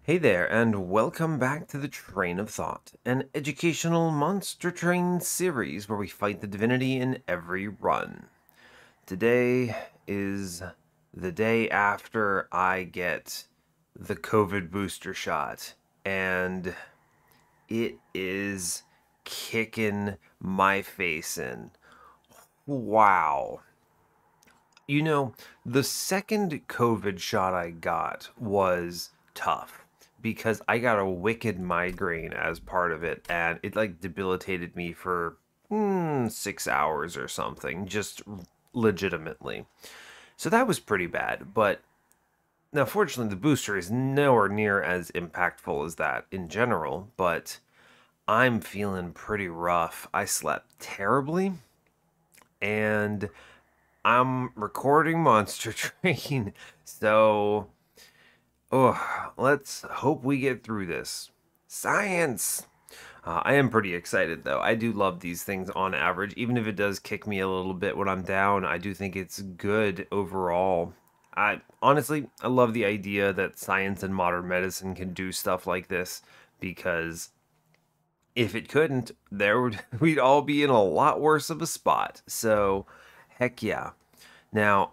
Hey there, and welcome back to the Train of Thought, an educational monster train series where we fight the divinity in every run. Today is the day after I get the COVID booster shot, and it is kicking my face in. Wow. You know, the second COVID shot I got was tough because I got a wicked migraine as part of it, and it like debilitated me for 6 hours or something, just legitimately. So that was pretty bad. But now, fortunately, the booster is nowhere near as impactful as that in general, but I'm feeling pretty rough. I slept terribly, and I'm recording Monster Train, so let's hope we get through this. Science! I am pretty excited though. I do love these things on average, even if it does kick me a little bit when I'm down. I do think it's good overall. I love the idea that science and modern medicine can do stuff like this because if it couldn't, we'd all be in a lot worse of a spot. So, heck yeah. Now,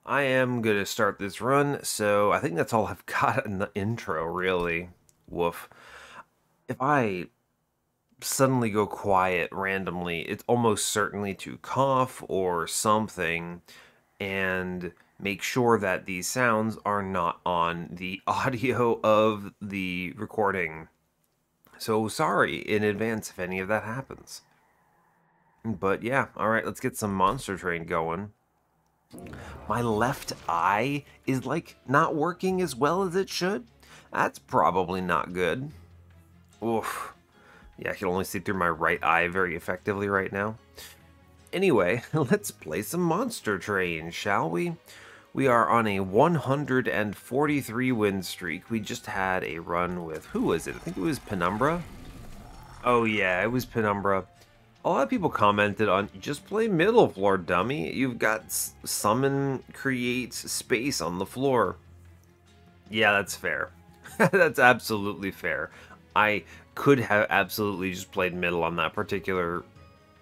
I am going to start this run, so I think that's all I've got in the intro, really. Woof. If I suddenly go quiet randomly, it's almost certainly to cough or something, and make sure that these sounds are not on the audio of the recording. So sorry in advance if any of that happens. But yeah, alright, let's get some Monster Train going. My left eye is like not working as well as it should. That's probably not good. Oof. Yeah, I can only see through my right eye very effectively right now. Anyway, let's play some Monster Train, shall we? We are on a 143 win streak. We just had a run with, who was it? I think it was Penumbra. Oh yeah, it was Penumbra. A lot of people commented on just play middle floor, dummy. You've got summon create space on the floor. Yeah, that's fair. That's absolutely fair. I could have absolutely just played middle on that particular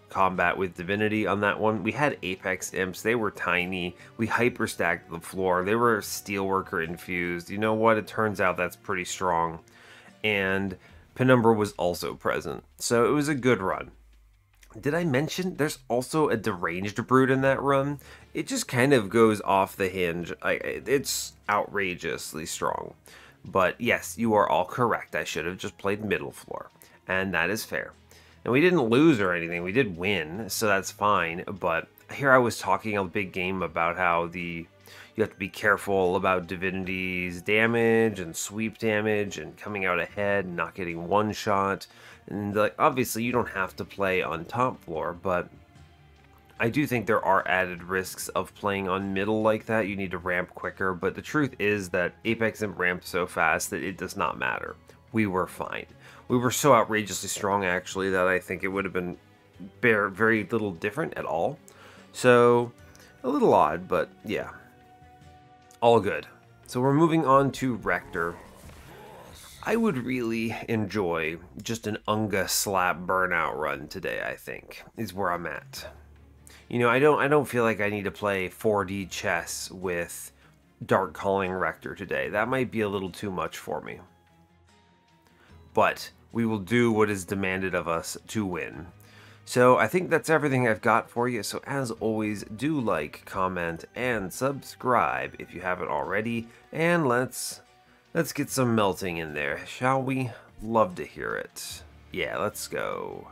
combat with Divinity on that one. We had Apex Imps. They were tiny. We hyperstacked the floor. They were Steelworker infused. You know what? It turns out that's pretty strong. And Penumbra was also present. So it was a good run. Did I mention there's also a deranged brute in that run? It just kind of goes off the hinge. It's outrageously strong. But yes, you are all correct. I should have just played middle floor. And that is fair. And we didn't lose or anything. We did win, so that's fine. But here I was talking a big game about how you have to be careful about Divinity's damage and sweep damage and coming out ahead and not getting one shot. And like obviously you don't have to play on top floor, but I do think there are added risks of playing on middle like that. You need to ramp quicker, but the truth is that Apex Imp ramped so fast that it does not matter. We were fine. We were so outrageously strong actually that I think it would have been very little different at all. So a little odd, but yeah, all good. So we're moving on to Rector. I would really enjoy just an Unga slap burnout run today, I think, is where I'm at. You know, I don't feel like I need to play 4D chess with Dark Calling Rector today. That might be a little too much for me. But we will do what is demanded of us to win. So I think that's everything I've got for you. So as always, do like, comment, and subscribe if you haven't already. And let's get some melting in there, shall we? Love to hear it. Yeah, let's go.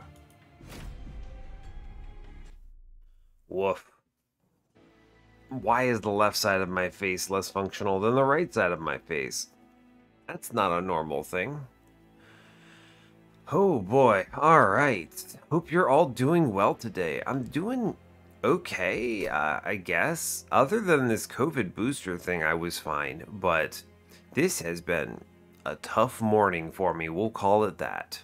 Woof. Why is the left side of my face less functional than the right side of my face? That's not a normal thing. Oh boy, alright. Hope you're all doing well today. I'm doing okay, I guess. Other than this COVID booster thing, I was fine, but this has been a tough morning for me, we'll call it that.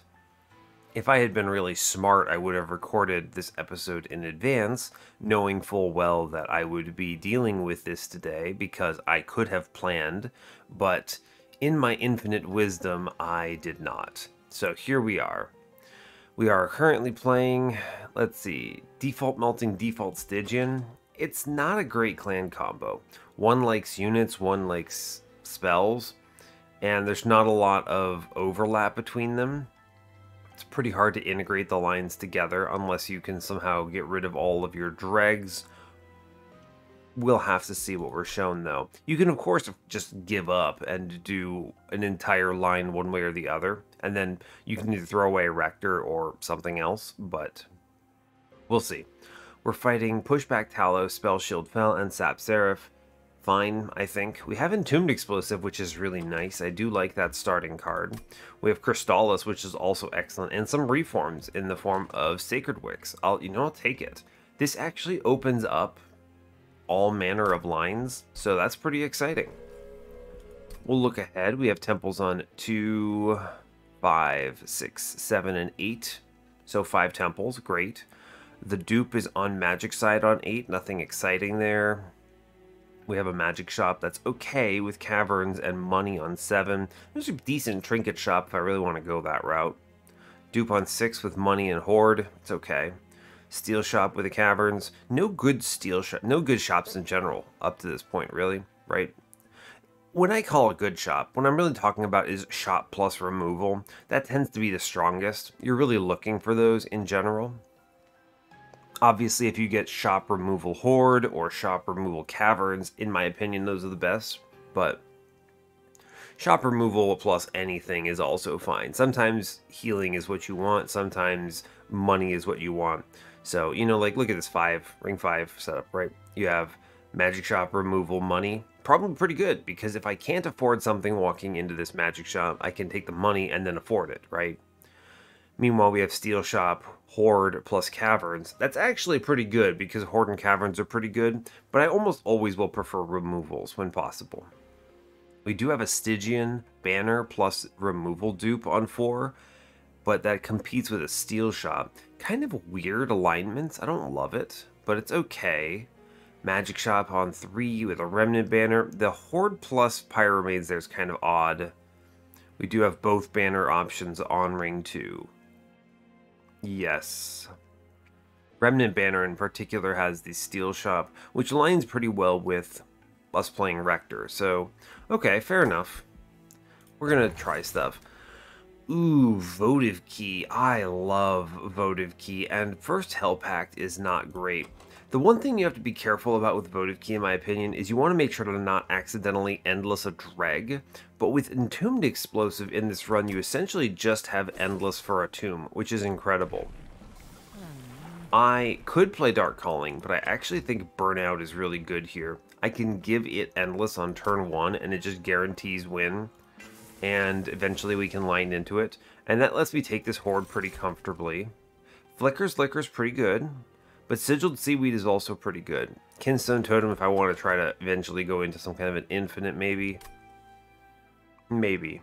If I had been really smart, I would have recorded this episode in advance, knowing full well that I would be dealing with this today because I could have planned, but In my infinite wisdom, I did not. So here we are. We are currently playing, let's see, Default Melting, Default Stygian. It's not a great clan combo. One likes units, one likes spells, and there's not a lot of overlap between them. It's pretty hard to integrate the lines together unless you can somehow get rid of all of your dregs. We'll have to see what we're shown, though. You can, of course, just give up and do an entire line one way or the other, and then you can either throw away a Rector or something else, but we'll see. We're fighting Pushback Talos, Spell Shield Fell, and Sap Seraph. Fine, I think. We have Entombed Explosive, which is really nice. I do like that starting card. We have Crystallis, which is also excellent, and some reforms in the form of Sacred Wicks. I'll take it. This actually opens up all manner of lines, so that's pretty exciting. We'll look ahead. We have temples on 2, 5, 6, 7, and 8. So 5 temples, great. The dupe is on magic side on 8, nothing exciting there. We have a magic shop that's okay with caverns and money on 7. There's a decent trinket shop if I really want to go that route. Dupe on 6 with money and horde, it's okay. Steel shop with the caverns. No good shops in general up to this point, really, right? When I call a good shop, what I'm really talking about is shop plus removal. That tends to be the strongest. You're really looking for those in general. Obviously, if you get shop removal horde or shop removal caverns, in my opinion, those are the best. But shop removal plus anything is also fine. Sometimes healing is what you want. Sometimes money is what you want. So, like, look at this ring 5 setup, right? You have magic shop removal money. Probably pretty good, because if I can't afford something walking into this magic shop, I can take the money and then afford it, right? Meanwhile, we have steel shop, horde, plus caverns. That's actually pretty good, because horde and caverns are pretty good, but I almost always will prefer removals when possible. We do have a Stygian banner plus removal dupe on 4, but that competes with a steel shop. Kind of weird alignments. I don't love it, but it's okay. Magic shop on 3 with a remnant banner. The horde plus pyromades there is kind of odd. We do have both banner options on ring 2. Yes. Remnant banner in particular has the steel shop, which aligns pretty well with us playing Rector. So, okay, fair enough. We're gonna try stuff. Ooh, Votive Key. I love Votive Key, and First Hell Pact is not great. The one thing you have to be careful about with Votive Key, in my opinion, is you want to make sure to not accidentally endless a dreg, but with Entombed Explosive in this run, you essentially just have endless for a tomb, which is incredible. I could play Dark Calling, but I actually think Burnout is really good here. I can give it endless on turn 1, and it just guarantees win. And eventually we can line into it. And that lets me take this horde pretty comfortably. Flicker's Licker's pretty good, but Sigiled Seaweed is also pretty good. Kinstone Totem if I want to try to eventually go into some kind of an infinite maybe. Maybe.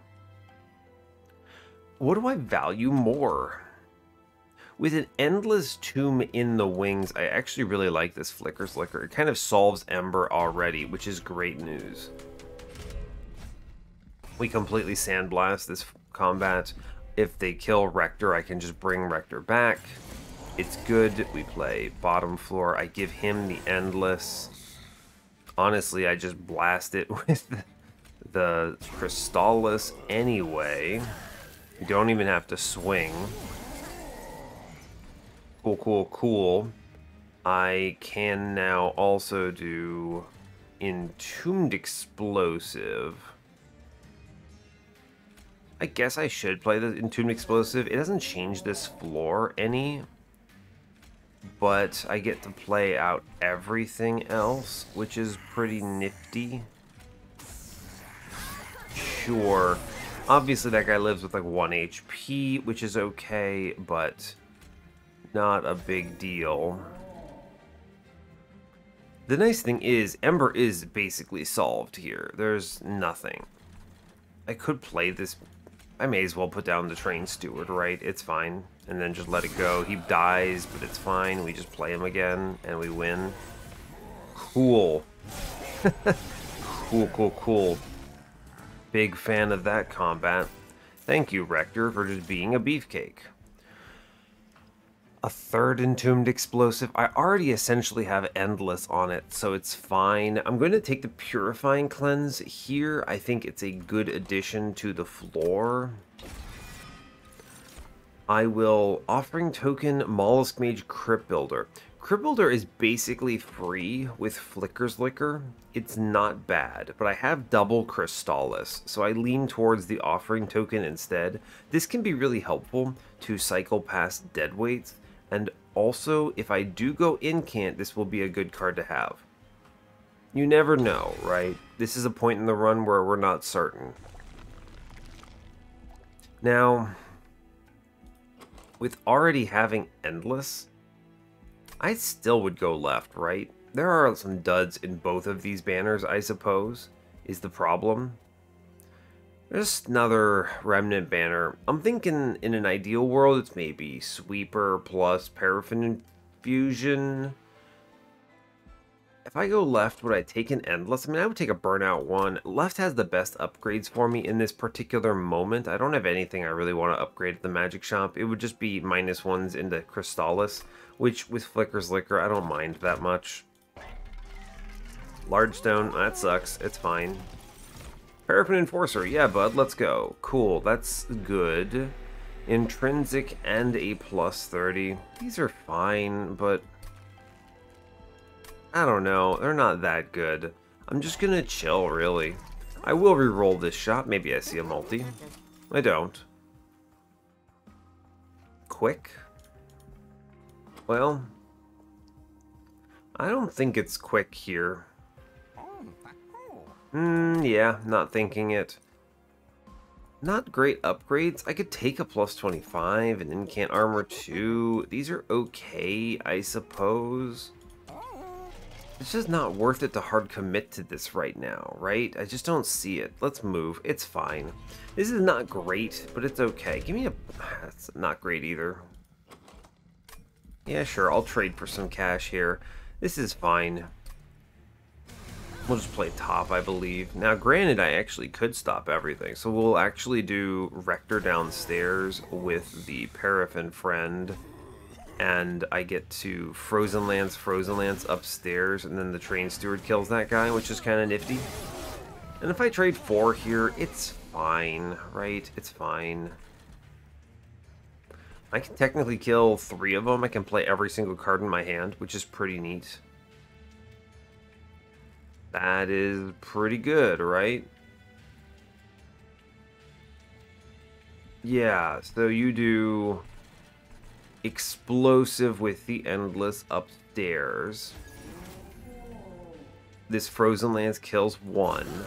What do I value more? With an endless tomb in the wings, I actually really like this Flicker's Licker. It kind of solves Ember already, which is great news. We completely sandblast this combat. If they kill Rector, I can just bring Rector back. It's good. We play bottom floor. I give him the endless. Honestly, I just blast it with the Crystallis anyway. You don't even have to swing. Cool, cool, cool. I can now also do Entombed Explosive. I guess I should play the Entombed Explosive. It doesn't change this floor any, but I get to play out everything else, which is pretty nifty. Sure. Obviously, that guy lives with like 1 HP, which is okay, but not a big deal. The nice thing is, Ember is basically solved here. There's nothing. I could play this. I may as well put down the Train Steward, right? It's fine. And then just let it go. He dies, but it's fine. We just play him again, and we win. Cool. Cool, cool, cool. Big fan of that combat. Thank you, Rector, for just being a beefcake. A third entombed explosive. I already essentially have endless on it, so it's fine. I'm going to take the purifying cleanse here. I think it's a good addition to the floor. I will offering token mollusk mage crypt builder. Crypt builder is basically free with Flicker's Liquor. It's not bad, but I have double Crystallis, so I lean towards the offering token instead. This can be really helpful to cycle past deadweights. And also, if I do go incant, this will be a good card to have. You never know, right? This is a point in the run where we're not certain. Now, with already having Endless, I still would go left, right? There are some duds in both of these banners, I suppose, is the problem. There's another Remnant banner. I'm thinking in an ideal world, it's maybe Sweeper plus Paraffin Infusion. If I go left, would I take an Endless? I mean, I would take a Burnout one. Left has the best upgrades for me in this particular moment. I don't have anything I really want to upgrade at the Magic Shop. It would just be -1s into Crystallis, which with Flicker's Liquor, I don't mind that much. Large Stone, that sucks. It's fine. Paraffin Enforcer, yeah, bud, let's go. Cool, that's good. Intrinsic and a +30. These are fine, but I don't know. They're not that good. I'm just gonna chill, really. I will re-roll this shot. Maybe I see a multi. I don't. Quick? Well, I don't think it's quick here. Yeah, not thinking it. Not great upgrades. I could take a +25 and incant armor too. These are okay, I suppose. It's just not worth it to hard commit to this right now, right? I just don't see it. Let's move. It's fine. This is not great, but it's okay. Give me a... That's not great either. Yeah, sure. I'll trade for some cash here. This is fine. We'll just play top, I believe. Now, granted, I actually could stop everything. So we'll actually do Rector downstairs with the Paraffin friend. And I get to Frozen Lance upstairs. And then the Train Steward kills that guy, which is kind of nifty. And if I trade 4 here, it's fine, right? It's fine. I can technically kill 3 of them. I can play every single card in my hand, which is pretty neat. That is pretty good, right? Yeah, so you do Explosive with the Endless upstairs. This Frozen Lance kills 1.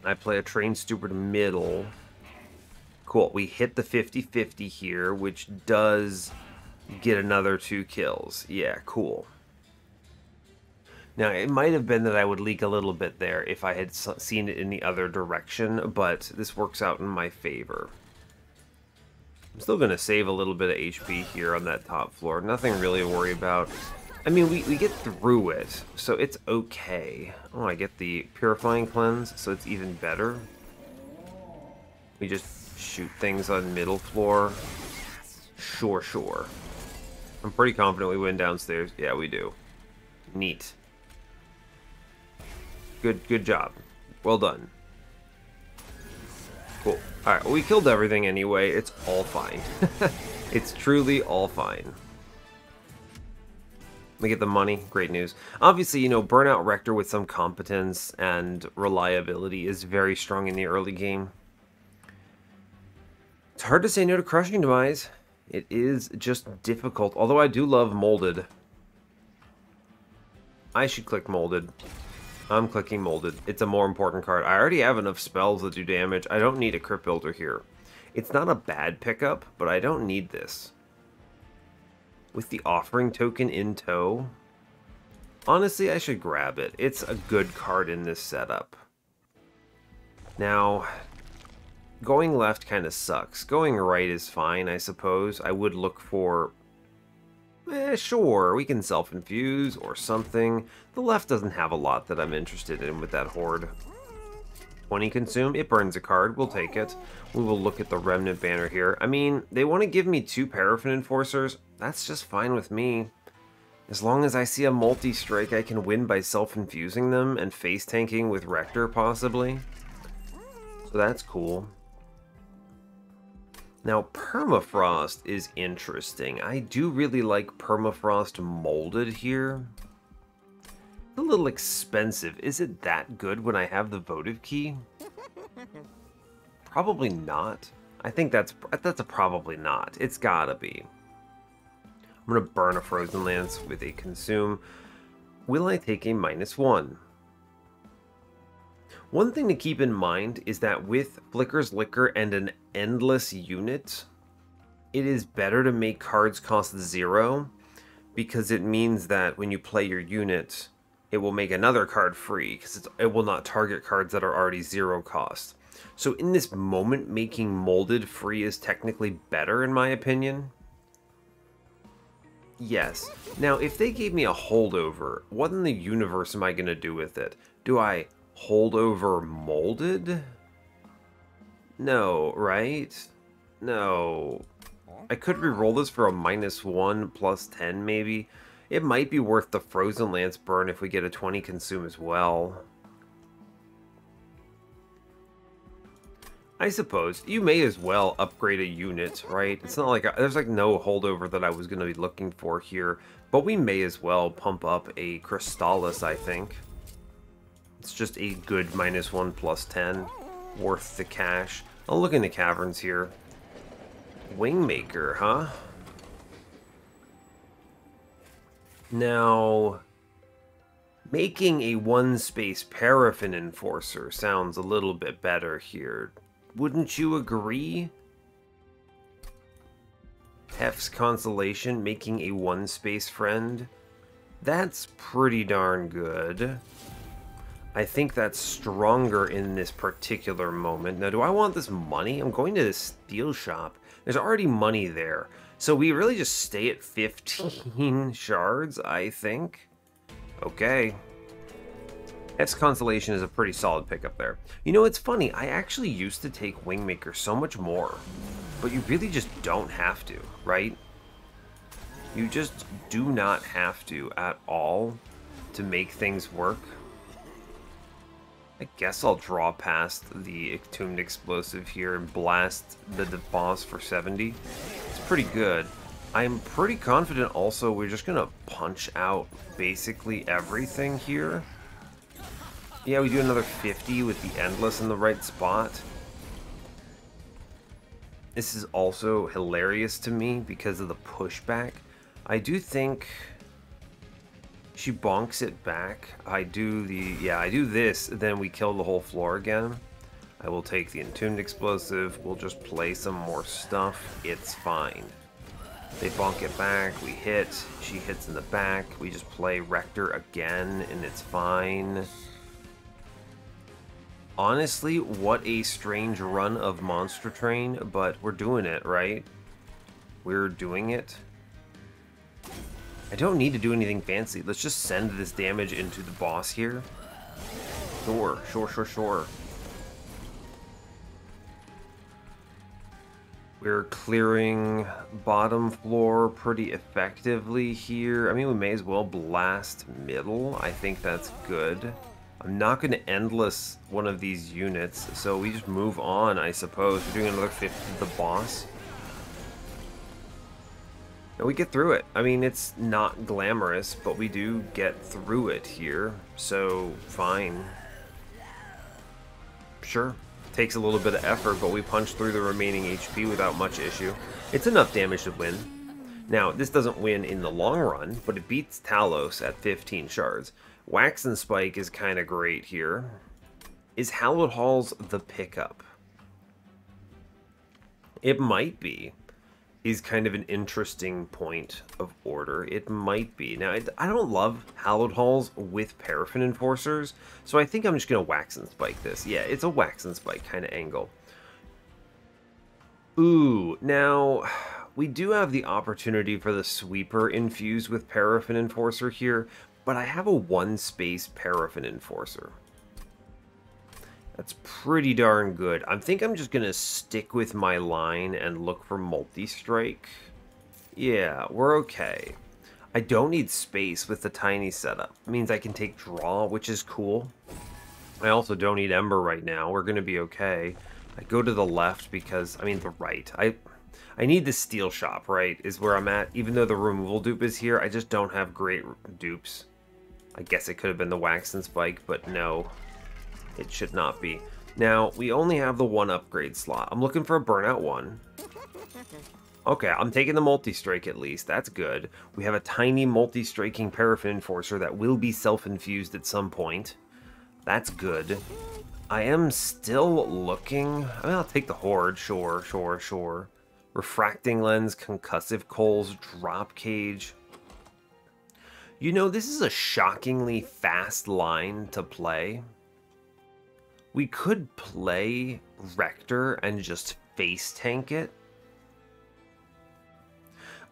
I play a Train Steward middle. Cool, we hit the 50-50 here, which does get another 2 kills. Yeah, cool. Now, it might have been that I would leak a little bit there if I had seen it in the other direction, but this works out in my favor. I'm still going to save a little bit of HP here on that top floor. Nothing really to worry about. I mean, we get through it, so it's okay. Oh, I get the Purifying Cleanse, so it's even better. We just shoot things on middle floor. Sure. I'm pretty confident we win downstairs. Yeah, we do. Neat. Good job. Well done. Cool. Alright, well, we killed everything anyway. It's all fine. It's truly all fine. We get the money. Great news. Obviously, you know, Burnout Rector with some competence and reliability is very strong in the early game. It's hard to say no to Crushing Demise. It is just difficult. Although I do love Molded. I should click Molded. I'm clicking Molded. It's a more important card. I already have enough spells that do damage. I don't need a Crypt Builder here. It's not a bad pickup, but I don't need this. With the Offering Token in tow, honestly, I should grab it. It's a good card in this setup. Now, going left kind of sucks. Going right is fine, I suppose. I would look for... sure, we can self-infuse or something. The left doesn't have a lot that I'm interested in with that Horde. 20 consume. It burns a card. We'll take it. We will look at the Remnant banner here. I mean, they want to give me 2 Paraffin Enforcers. That's just fine with me. As long as I see a multi-strike I can win by self-infusing them and face tanking with Rector, possibly. So that's cool. Now, Permafrost is interesting. I do really like Permafrost molded here. It's a little expensive. Is it that good when I have the votive key? Probably not. I think that's a probably not. It's gotta be. I'm gonna burn a Frozen Lance with a consume. Will I take a -1? One thing to keep in mind is that with Flicker's Liquor and an endless unit, it is better to make cards cost 0, because it means that when you play your unit, it will make another card free, because it will not target cards that are already 0 cost. So in this moment, making molded free is technically better, in my opinion. Yes. Now, if they gave me a holdover, what in the universe am I going to do with it? Do I hold over molded? No, right? No. I could reroll this for a -1 plus 10, maybe. It might be worth the Frozen Lance burn if we get a 20 consume as well. I suppose. You may as well upgrade a unit, right? It's not like there's like no holdover that I was going to be looking for here, but we may as well pump up a Crystallis, I think. It's just a good -1 plus 10, worth the cash. I'll look in the caverns here. Wingmaker, huh? Now, making a 1-space Paraffin Enforcer sounds a little bit better here. Wouldn't you agree? Hef's Consolation, making a 1-space friend. That's pretty darn good. I think that's stronger in this particular moment. Now, do I want this money? I'm going to the steel shop. There's already money there. So we really just stay at 15 shards, I think. Okay. Hef's Consolation is a pretty solid pickup there. You know, it's funny. I actually used to take Wingmaker so much more. But you really just don't have to, right? You just do not have to at all to make things work. I guess I'll draw past the Entombed Explosive here and blast the boss for 70. It's pretty good. I'm pretty confident also we're just going to punch out basically everything here. Yeah, we do another 50 with the Endless in the right spot. This is also hilarious to me because of the pushback. I do think she bonks it back. I do this, then we kill the whole floor again. I will take the Entombed Explosive. We'll just play some more stuff. It's fine. They bonk it back. We hit. She hits in the back. We just play Rector again, and it's fine. Honestly, what a strange run of Monster Train, but we're doing it, right? We're doing it. I don't need to do anything fancy. Let's just send this damage into the boss here. Sure. We're clearing bottom floor pretty effectively here. I mean, we may as well blast middle. I think that's good. I'm not going to endless one of these units, so we just move on, I suppose. We're doing another 50 to the boss. And we get through it. I mean, it's not glamorous, but we do get through it here, so fine. Sure. Takes a little bit of effort, but we punch through the remaining HP without much issue. It's enough damage to win. Now, this doesn't win in the long run, but it beats Talos at 15 shards. Wax and Spike is kind of great here. Is Hallowed Halls the pickup? It might be. Is kind of an interesting point of order. It might be. Now, I don't love Hallowed Halls with Paraffin Enforcers, so I think I'm just going to Wax and Spike this. Yeah, it's a Wax and Spike kind of angle. Ooh, now, we do have the opportunity for the Sweeper infused with Paraffin Enforcer here, but I have a 1-space Paraffin Enforcer. That's pretty darn good. I think I'm just going to stick with my line and look for multi-strike. Yeah, we're okay. I don't need space with the tiny setup. It means I can take draw, which is cool. I also don't need Ember right now. We're going to be okay. I go to the left because, I mean the right. I need the steel shop, right, is where I'm at. Even though the removal dupe is here, I just don't have great dupes. I guess it could have been the wax and spike, but no. It should not be. Now, we only have the one upgrade slot. I'm looking for a Burnout 1. Okay, I'm taking the multi-strike at least. That's good. We have a tiny multi-striking Paraffin Enforcer that will be self-infused at some point. That's good. I am still looking. I mean, I'll take the Horde. Sure, sure, sure. Refracting Lens, Concussive Coals, Drop Cage. You know, this is a shockingly fast line to play. We could play Rector and just face tank it.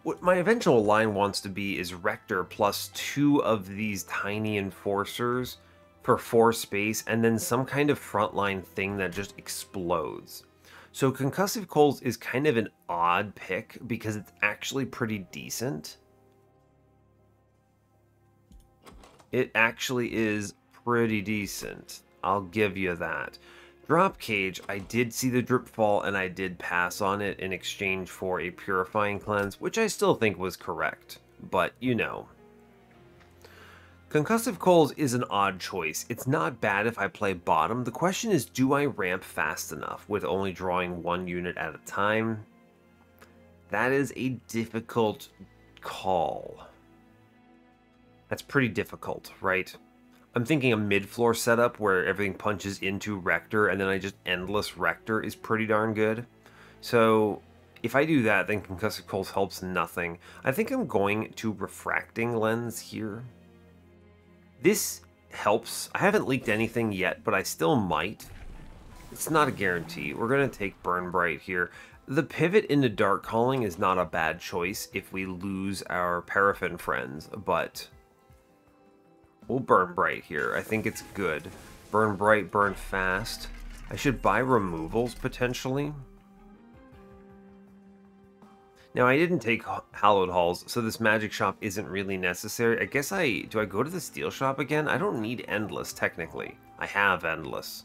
What my eventual line wants to be is Rector plus 2 of these tiny enforcers for 4 space, and then some kind of frontline thing that just explodes. So Concussive Coals is kind of an odd pick because it's actually pretty decent. It actually is pretty decent. I'll give you that. Drop Cage, I did see the drip fall and I did pass on it in exchange for a Purifying Cleanse, which I still think was correct. But, you know. Concussive Coals is an odd choice. It's not bad if I play bottom. The question is, do I ramp fast enough with only drawing 1 unit at a time? That is a difficult call. That's pretty difficult, right? I'm thinking a mid-floor setup where everything punches into Rector and then I just endless Rector is pretty darn good. So if I do that, then Concussive Coals helps nothing. I think I'm going to Refracting Lens here. This helps. I haven't leaked anything yet, but I still might. It's not a guarantee. We're going to take Burn Bright here. The pivot into Dark Calling is not a bad choice if we lose our Paraffin friends, but we'll Burn Bright here. I think it's good. Burn Bright, burn fast. I should buy removals, potentially. Now, I didn't take Hallowed Halls, so this magic shop isn't really necessary. I guess do I go to the steel shop again? I don't need Endless, technically. I have Endless.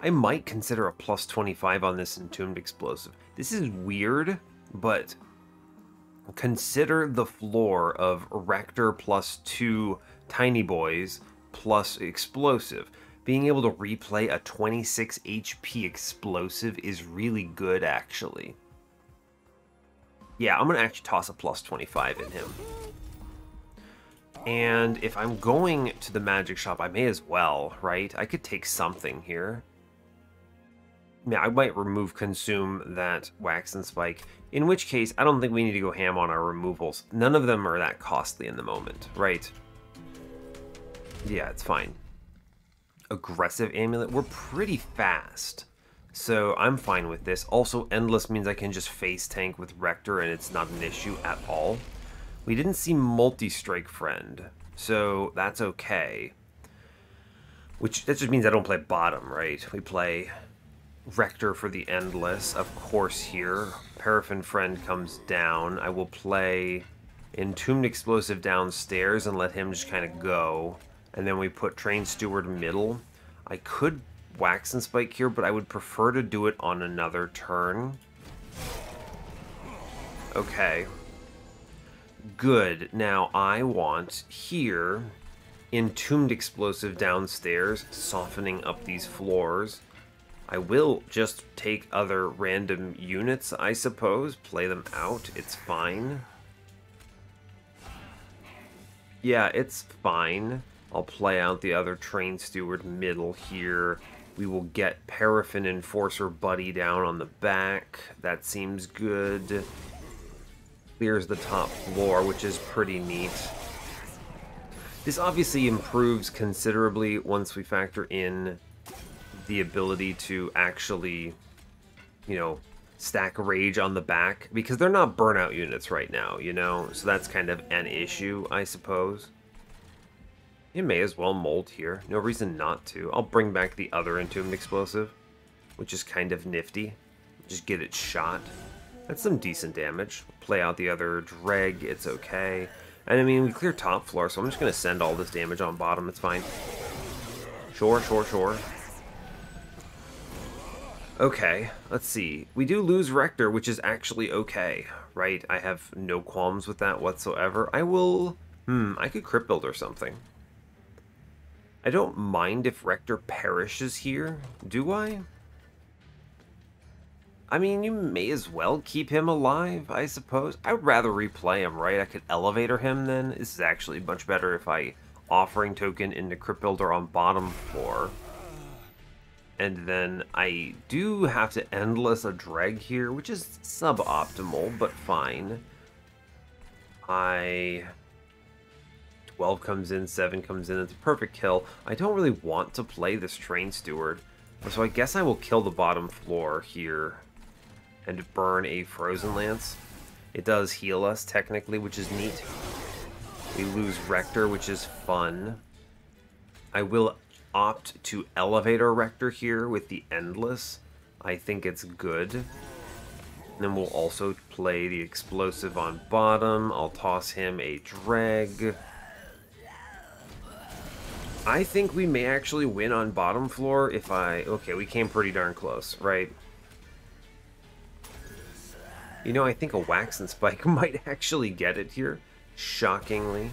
I might consider a plus 25 on this Entombed Explosive. This is weird, but consider the floor of Rector plus 2 Tiny Boys plus Explosive. Being able to replay a 26 HP Explosive is really good, actually. Yeah, I'm going to actually toss a plus 25 in him. And if I'm going to the magic shop, I may as well, right? I could take something here. Yeah, I might remove Consume that Wax and Spike, in which case I don't think we need to go ham on our removals. None of them are that costly in the moment, right? Yeah, it's fine. Aggressive Amulet, we're pretty fast, so I'm fine with this. Also, Endless means I can just face tank with Rector and it's not an issue at all. We didn't see Multi-Strike Friend, so that's okay. That just means I don't play bottom, right? We play Rector for the Endless, of course, here. Paraffin Friend comes down. I will play Entombed Explosive downstairs and let him just kind of go. And then we put Train Steward middle. I could Wax and Spike here, but I would prefer to do it on another turn. Okay. Good. Now I want here Entombed Explosive downstairs, softening up these floors. I will just take other random units, I suppose. Play them out. It's fine. Yeah, it's fine. I'll play out the other Train Steward middle here. We will get Paraffin Enforcer Buddy down on the back. That seems good. Clears the top floor, which is pretty neat. This obviously improves considerably once we factor in the ability to actually, you know, stack Rage on the back, because they're not Burnout units right now, you know? So that's kind of an issue, I suppose. You may as well mold here. No reason not to. I'll bring back the other Entombed Explosive, which is kind of nifty. Just get it shot. That's some decent damage. Play out the other Dreg, it's okay. And I mean, we clear top floor, so I'm just going to send all this damage on bottom, it's fine. Sure, sure, sure. Okay, let's see. We do lose Rector, which is actually okay, right? I have no qualms with that whatsoever. I will... I could Crypt Build or something. I don't mind if Rector perishes here, do I? I mean, you may as well keep him alive, I suppose. I would rather replay him, right? I could Elevator him then. This is actually much better if I Offering Token into Crypt Builder on bottom floor. And then I do have to Endless a Dreg here, which is suboptimal, but fine. 12 comes in, 7 comes in, it's a perfect kill. I don't really want to play this Train Steward, so I guess I will kill the bottom floor here and burn a Frozen Lance. It does heal us, technically, which is neat. We lose Rector, which is fun. I will opt to Elevator Rector here with the Endless. I think it's good. And then we'll also play the Explosive on bottom. I'll toss him a Dreg. I think we may actually win on bottom floor if I... Okay, we came pretty darn close, right? You know, I think a Wax and Spike might actually get it here, shockingly.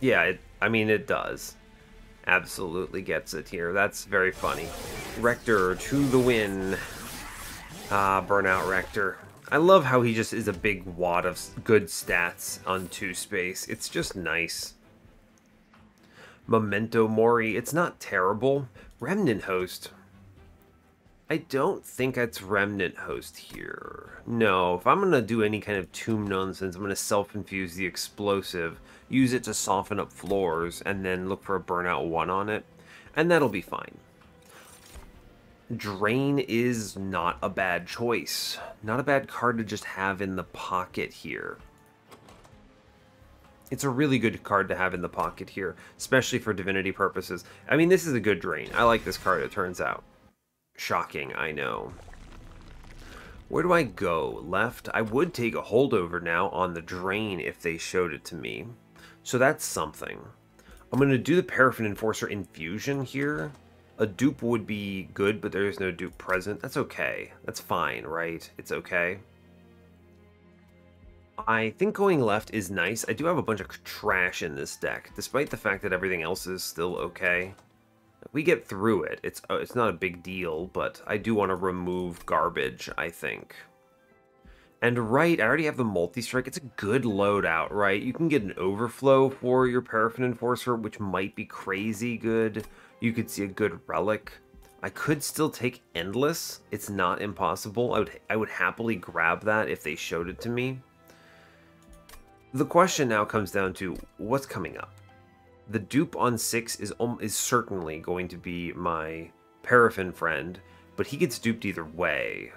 Yeah, I mean, it does. Absolutely gets it here. That's very funny. Rector to the win. Burnout Rector. I love how he just is a big wad of good stats on 2 space. It's just nice. Memento Mori. It's not terrible. Remnant Host. I don't think it's Remnant Host here. No, if I'm going to do any kind of tomb nonsense, I'm going to self-infuse the Explosive, use it to soften up floors, and then look for a Burnout 1 on it, and that'll be fine. Drain is not a bad choice. Not a bad card to just have in the pocket here. It's a really good card to have in the pocket here, especially for Divinity purposes. I mean, this is a good Drain. I like this card, it turns out. Shocking, I know. Where do I go? Left? I would take a holdover now on the Drain if they showed it to me. So that's something. I'm going to do the Paraffin Enforcer Infusion here. A dupe would be good, but there is no dupe present. That's okay. That's fine, right? It's okay. I think going left is nice. I do have a bunch of trash in this deck, despite the fact that everything else is still okay. We get through it. It's not a big deal, but I do want to remove garbage, I think. And right, I already have the multi-strike. It's a good loadout, right? You can get an overflow for your Paraffin Enforcer, which might be crazy good. You could see a good relic. I could still take Endless. It's not impossible. I would happily grab that if they showed it to me. The question now comes down to what's coming up. The dupe on 6 is certainly going to be my Paraffin friend, but he gets duped either way.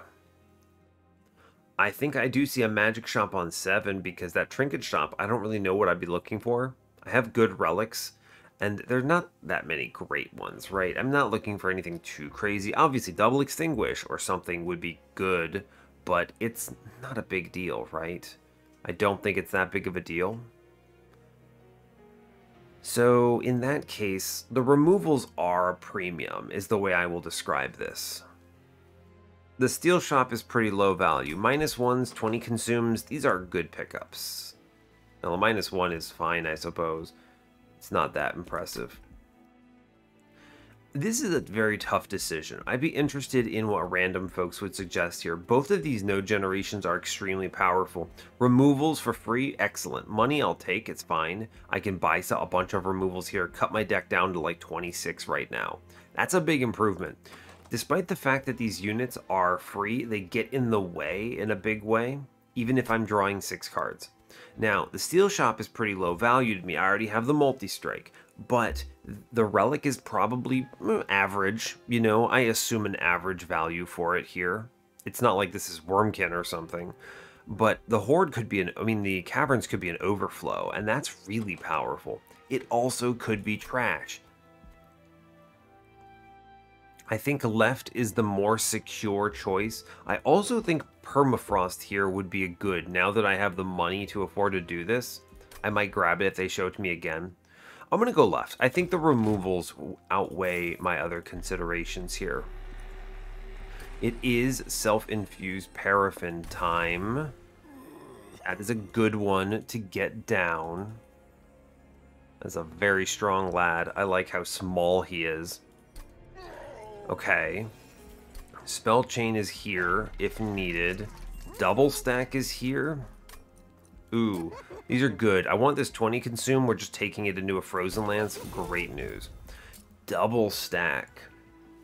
I think I do see a magic shop on 7 because that trinket shop, I don't really know what I'd be looking for. I have good relics, and there's not that many great ones, right? I'm not looking for anything too crazy. Obviously, double extinguish or something would be good, but it's not a big deal, right? I don't think it's that big of a deal. So, in that case, the removals are a premium, is the way I will describe this. The steel shop is pretty low value. -1s, 20 consumes, these are good pickups. Now, the -1 is fine, I suppose. It's not that impressive. This is a very tough decision. I'd be interested in what random folks would suggest here. Both of these node generations are extremely powerful. Removals for free, excellent. Money I'll take, it's fine. I can buy a bunch of removals here, cut my deck down to like 26 right now. That's a big improvement. Despite the fact that these units are free, they get in the way in a big way, even if I'm drawing 6 cards. Now, the steel shop is pretty low value to me. I already have the multi-strike. But the relic is probably average, you know, I assume an average value for it here. It's not like this is Wormkin or something. But the Horde could be I mean, the Caverns could be an overflow, and that's really powerful. It also could be trash. I think left is the more secure choice. I also think permafrost here would be a good. Now that I have the money to afford to do this, I might grab it if they show it to me again. I'm going to go left. I think the removals outweigh my other considerations here. It is self-infused paraffin time. That is a good one to get down. That's a very strong lad. I like how small he is. Okay. Spell chain is here if needed. Double stack is here. Ooh, these are good. I want this 20 consume. We're just taking it into a frozen lance. Great news. Double stack.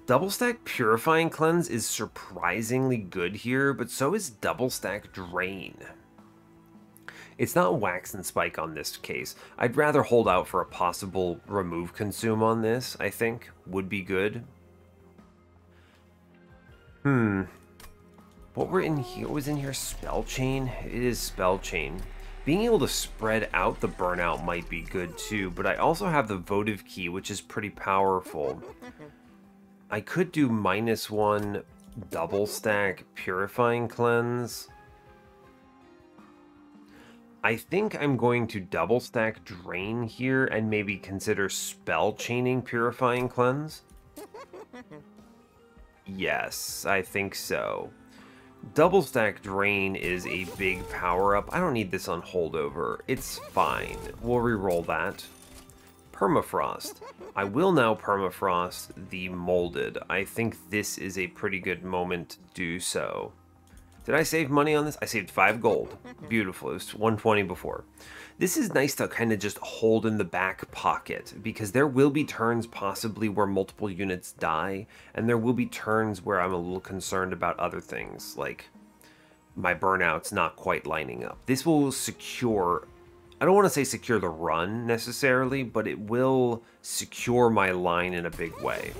Double stack purifying cleanse is surprisingly good here, but so is double stack drain. It's not wax and spike on this case. I'd rather hold out for a possible remove consume on this, I think. Would be good. What was in here? Spell chain? It is spell chain. Being able to spread out the burnout might be good too, but I also have the votive key, which is pretty powerful. I could do -1 double stack purifying cleanse. I think I'm going to double stack drain here and maybe consider spell chaining purifying cleanse. Yes, I think so. Double stack drain is a big power up. I don't need this on holdover. It's fine. We'll re-roll that. Permafrost. I will now permafrost the molded. I think this is a pretty good moment to do so. Did I save money on this? I saved 5 gold. Beautiful. It was 120 before. This is nice to kind of just hold in the back pocket, because there will be turns possibly where multiple units die, and there will be turns where I'm a little concerned about other things, like my burnouts not quite lining up. This will secure, I don't want to say secure the run necessarily, but it will secure my line in a big way.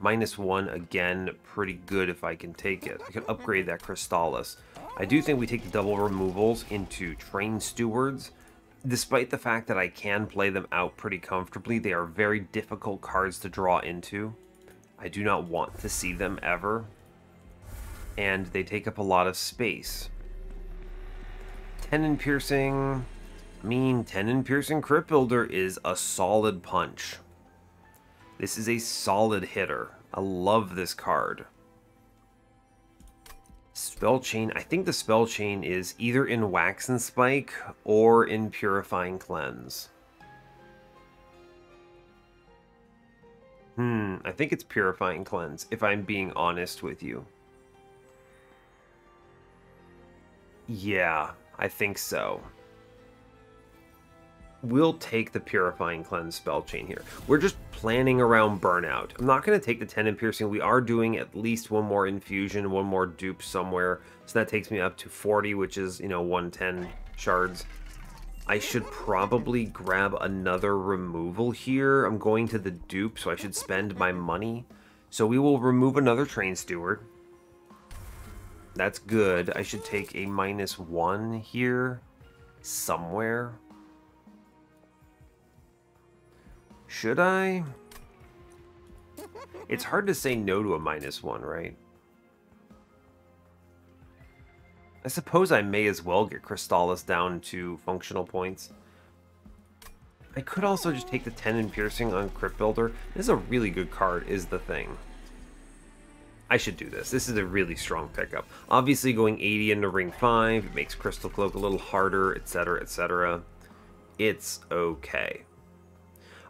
-1, again, pretty good if I can take it. I can upgrade that Crystallis. I do think we take the double removals into Train Stewards. Despite the fact that I can play them out pretty comfortably, they are very difficult cards to draw into. I do not want to see them ever. And they take up a lot of space. Tenon Piercing. I mean, Tenon Piercing Crypt Builder is a solid punch. This is a solid hitter. I love this card. Spell Chain. I think the Spell Chain is either in Wax and Spike or in Purifying Cleanse. I think it's Purifying Cleanse, if I'm being honest with you. Yeah, I think so. We'll take the Purifying Cleanse spell chain here. We're just planning around Burnout. I'm not going to take the Tenon Piercing. We are doing at least one more infusion, one more dupe somewhere. So that takes me up to 40, which is, 110 shards. I should probably grab another removal here. I'm going to the dupe, so I should spend my money. So we will remove another Train Steward. That's good. I should take a -1 here somewhere. Should I? It's hard to say no to a -1, right? I suppose I may as well get Crystallis down to functional points. I could also just take the Tenon Piercing on Crypt Builder. This is a really good card, is the thing. I should do this. This is a really strong pickup. Obviously, going 80 into Ring 5, it makes Crystal Cloak a little harder, etc., etc. It's okay.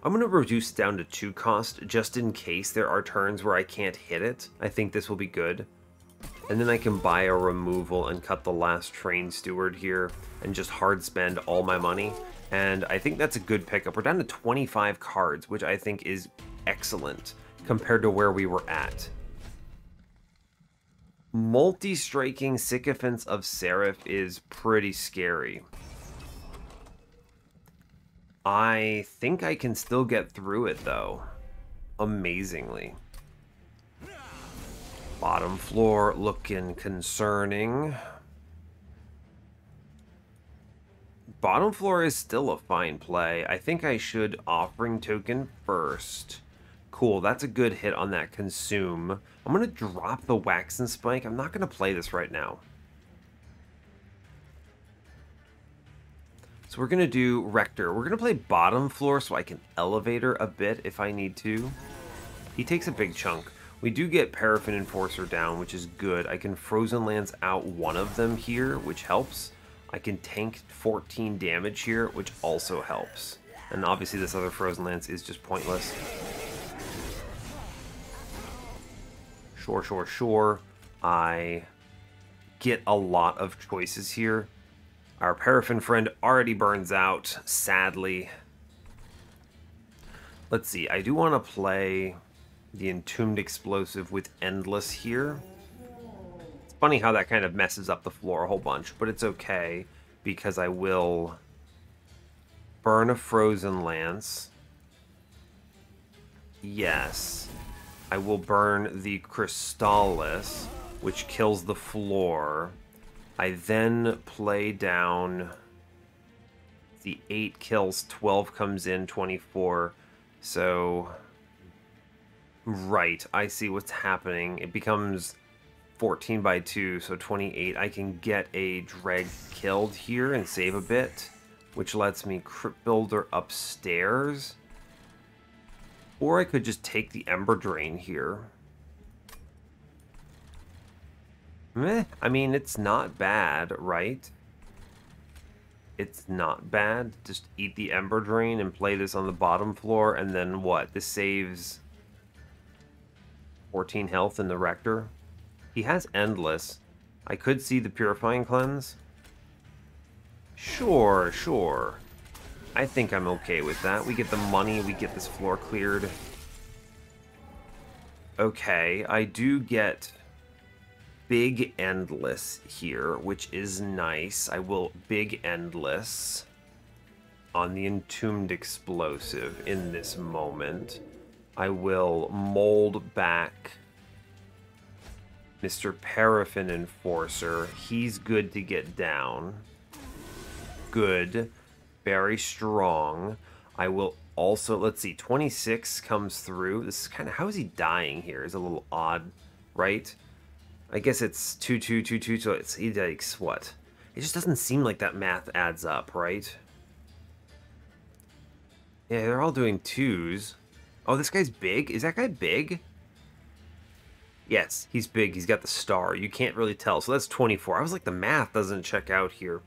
I'm going to reduce it down to 2 cost, just in case there are turns where I can't hit it. I think this will be good. And then I can buy a removal and cut the last Train Steward here, and just hard spend all my money. And I think that's a good pickup. We're down to 25 cards, which I think is excellent compared to where we were at. Multi-striking Sycophants of Seraph is pretty scary. I think I can still get through it, though. Amazingly. Bottom floor looking concerning. Bottom floor is still a fine play. I think I should offering token first. Cool, that's a good hit on that consume. I'm going to drop the wax and spike. I'm not going to play this right now. So we're going to do Rector. We're going to play bottom floor so I can elevator a bit if I need to. He takes a big chunk. We do get Paraffin Enforcer down, which is good. I can Frozen Lance out one of them here, which helps. I can tank 14 damage here, which also helps. And obviously this other Frozen Lance is just pointless. Sure. I get a lot of choices here. Our Paraffin friend already burns out, sadly. Let's see, I do want to play the Entombed Explosive with Endless here. It's funny how that kind of messes up the floor a whole bunch, but it's okay because I will burn a Frozen Lance. Yes. I will burn the Crystallis, which kills the floor. I then play down the 8 kills, 12 comes in, 24. So, right, I see what's happening. It becomes 14 by 2, so 28. I can get a dreg killed here and save a bit, which lets me Crypt Builder upstairs. Or I could just take the Ember Drain here. Meh. I mean, it's not bad, right? It's not bad. Just eat the Ember Drain and play this on the bottom floor, and then what? This saves 14 health in the Rector. He has Endless. I could see the Purifying Cleanse. Sure. I think I'm okay with that. We get the money, we get this floor cleared. Okay, I do get Big Endless here, which is nice. I will Big Endless on the Entombed Explosive in this moment. I will mold back Mr. Paraffin Enforcer. He's good to get down. Good. Very strong. I will also, let's see, 26 comes through. This is kind of, how is he dying here? Is a little odd, right? I guess it's 2, 2, 2, 2, so it's, he takes what? It just doesn't seem like that math adds up, right? Yeah, they're all doing 2s. Oh, this guy's big? Is that guy big? Yes, he's big. He's got the star. You can't really tell. So that's 24. I was like, the math doesn't check out here.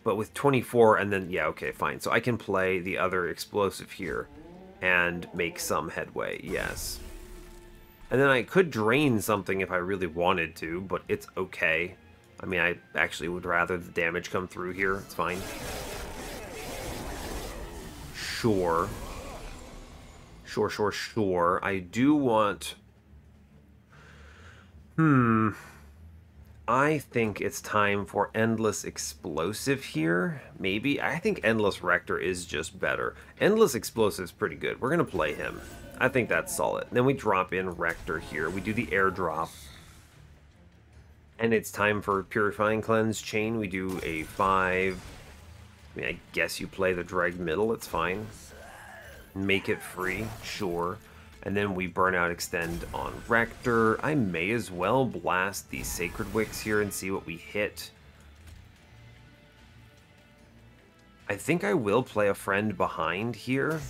But with 24 and then, yeah, okay, fine. So I can play the other explosive here and make some headway, yes. And then I could drain something if I really wanted to, but it's okay. I mean, I actually would rather the damage come through here. It's fine. Sure. I do want... I think it's time for Endless Explosive here. Maybe. I think Endless Rector is just better. Endless Explosive is pretty good. We're going to play him. I think that's solid. Then we drop in Rector here. We do the airdrop. And it's time for Purifying Cleanse Chain. We do a 5. I mean, I guess you play the Dreg Middle. It's fine. Make it free. Sure. And then we Burnout Extend on Rector. I may as well blast the Sacred Wicks here and see what we hit. I think I will play a friend behind here.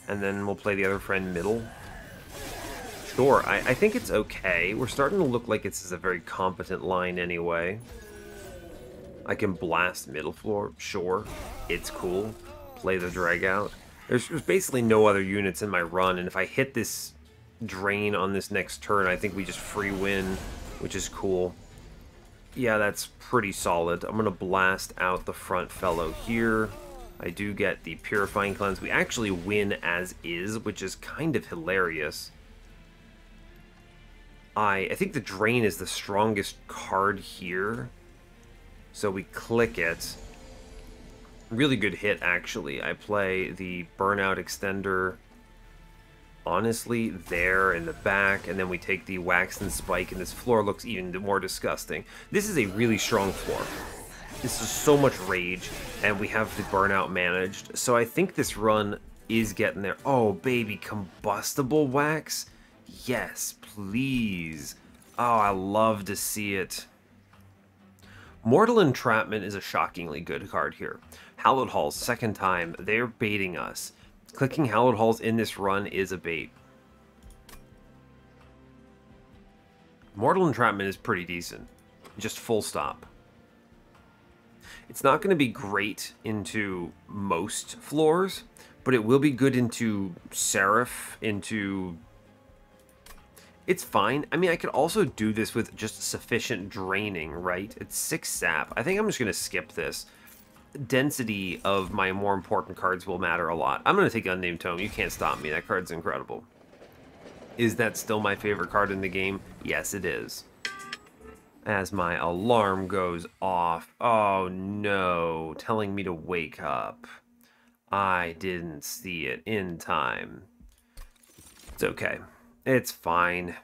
And then we'll play the other friend middle. Sure, I think it's okay. We're starting to look like it's a very competent line anyway. I can blast middle floor. Sure, it's cool. Play the drag out. There's basically no other units in my run, and if I hit this drain on this next turn, I think we just free win, which is cool. Yeah, that's pretty solid. I'm going to blast out the front fellow here. I do get the Purifying Cleanse. We actually win as is, which is kind of hilarious. I think the Drain is the strongest card here, so we click it. Really good hit, actually. I play the Burnout Extender, honestly, there in the back, and then we take the Wax and Spike, and this floor looks even more disgusting. This is a really strong floor. This is so much rage, and we have the burnout managed. So I think this run is getting there. Oh, baby, combustible wax? Yes, please. Oh, I love to see it. Mortal Entrapment is a shockingly good card here. Hallowed Halls, second time, they're baiting us. Clicking Hallowed Halls in this run is a bait. Mortal Entrapment is pretty decent. Just full stop. It's not going to be great into most floors, but it will be good into Seraph, into... It's fine. I mean, I could also do this with just sufficient draining, right? It's 6 sap. I think I'm just going to skip this. Density of my more important cards will matter a lot. I'm going to take Unnamed Tome. You can't stop me. That card's incredible. Is that still my favorite card in the game? Yes, it is. As my alarm goes off. Oh no, telling me to wake up. I didn't see it in time. It's okay. It's fine.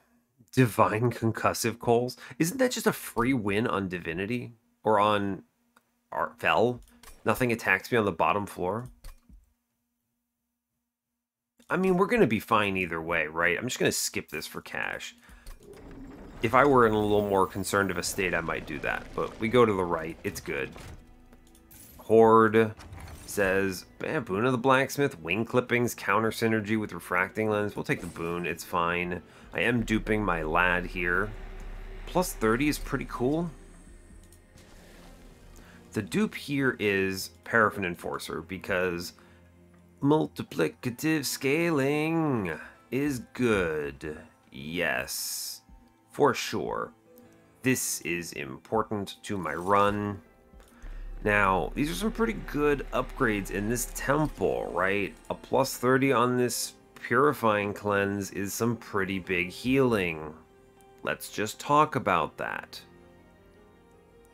Divine Concussive Coals? Isn't that just a free win on Divinity? Or on Fel? Nothing attacks me on the bottom floor? I mean, we're going to be fine either way, right? I'm just going to skip this for cash. If I were in a little more concerned of a state, I might do that. But we go to the right. It's good. Horde says, Boon of the Blacksmith, Wing Clippings, Counter Synergy with Refracting Lens. We'll take the Boon. It's fine. I am duping my lad here. Plus 30 is pretty cool. The dupe here is Paraffin Enforcer because multiplicative scaling is good. Yes. For sure. This is important to my run. Now, these are some pretty good upgrades in this temple, right? A plus 30 on this Purifying Cleanse is some pretty big healing. Let's just talk about that.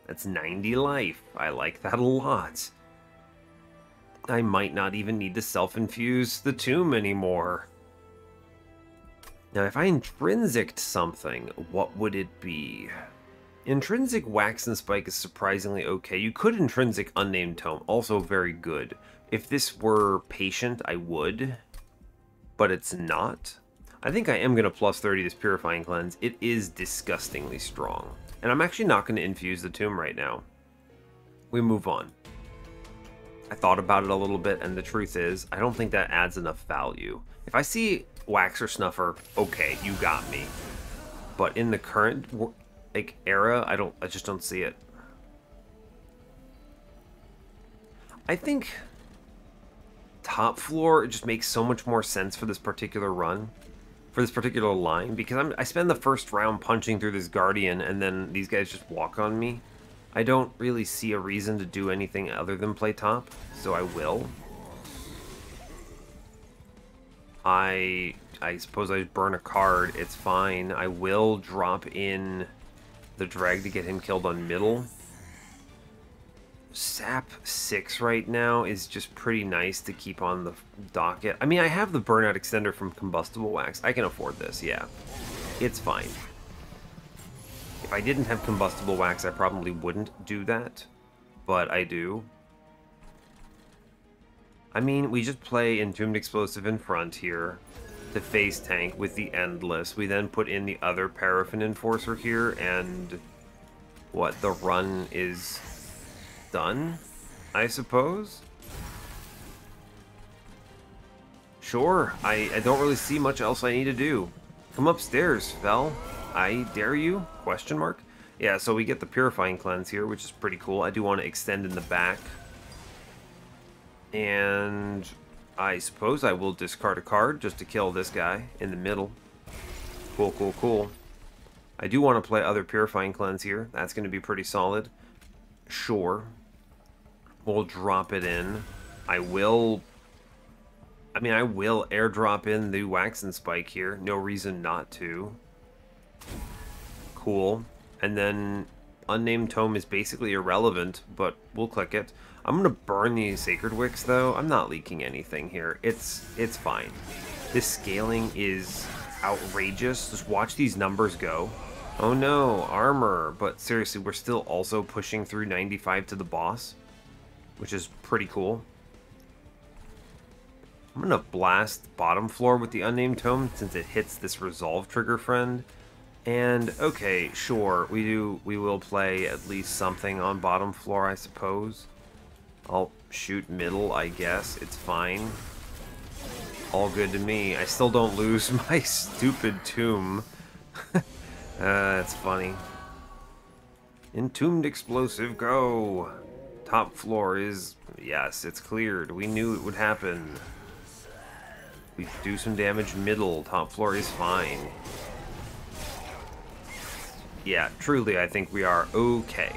That's 90 life. I like that a lot. I might not even need to self-infuse the tomb anymore. Now, if I intrinsiced something, what would it be? Intrinsic Wax and Spike is surprisingly okay. You could intrinsic Unnamed Tome, also very good. If this were Patient, I would, but it's not. I think I am going to plus 30 this Purifying Cleanse. It is disgustingly strong. And I'm actually not going to infuse the tomb right now. We move on. I thought about it a little bit, and the truth is, I don't think that adds enough value. If I see Wax or Snuffer, okay, you got me. But in the current era, I just don't see it. I think top floor just makes so much more sense for this particular run, for this particular line, because I spend the first round punching through this Guardian, and then these guys just walk on me. I don't really see a reason to do anything other than play top, so I will. I suppose I burn a card. It's fine. I will drop in the drag to get him killed on middle. Sap 6 right now is just pretty nice to keep on the docket. I mean, I have the Burnout Extender from Combustible Wax. I can afford this, yeah. It's fine. If I didn't have Combustible Wax, I probably wouldn't do that, but I do. I mean, we just play Entombed Explosive in front here, the face tank with the Endless. We then put in the other Paraffin Enforcer here, and what, the run is done, I suppose? Sure, I don't really see much else I need to do. Come upstairs, Fel. I dare you? Question mark? Yeah, so we get the Purifying Cleanse here, which is pretty cool. I do want to extend in the back. And I suppose I will discard a card just to kill this guy in the middle. Cool, cool, cool. I do want to play other Purifying Cleanse here. That's going to be pretty solid. Sure. We'll drop it in. I will airdrop in the Wax and Spike here. No reason not to. Cool. And then Unnamed Tome is basically irrelevant, but we'll click it. I'm going to burn these Sacred Wicks, though. I'm not leaking anything here. It's fine. This scaling is outrageous. Just watch these numbers go. Oh no, armor. But seriously, we're still also pushing through 95 to the boss, which is pretty cool. I'm gonna blast bottom floor with the unnamed tome since it hits this resolve trigger friend. And okay, sure, we will play at least something on bottom floor, I suppose. I'll shoot middle, I guess. It's fine. All good to me. I still don't lose my stupid tomb. That's funny. Entombed explosive, go! Top floor is... yes, it's cleared. We knew it would happen. We do some damage middle. Top floor is fine. Yeah, truly, I think we are okay.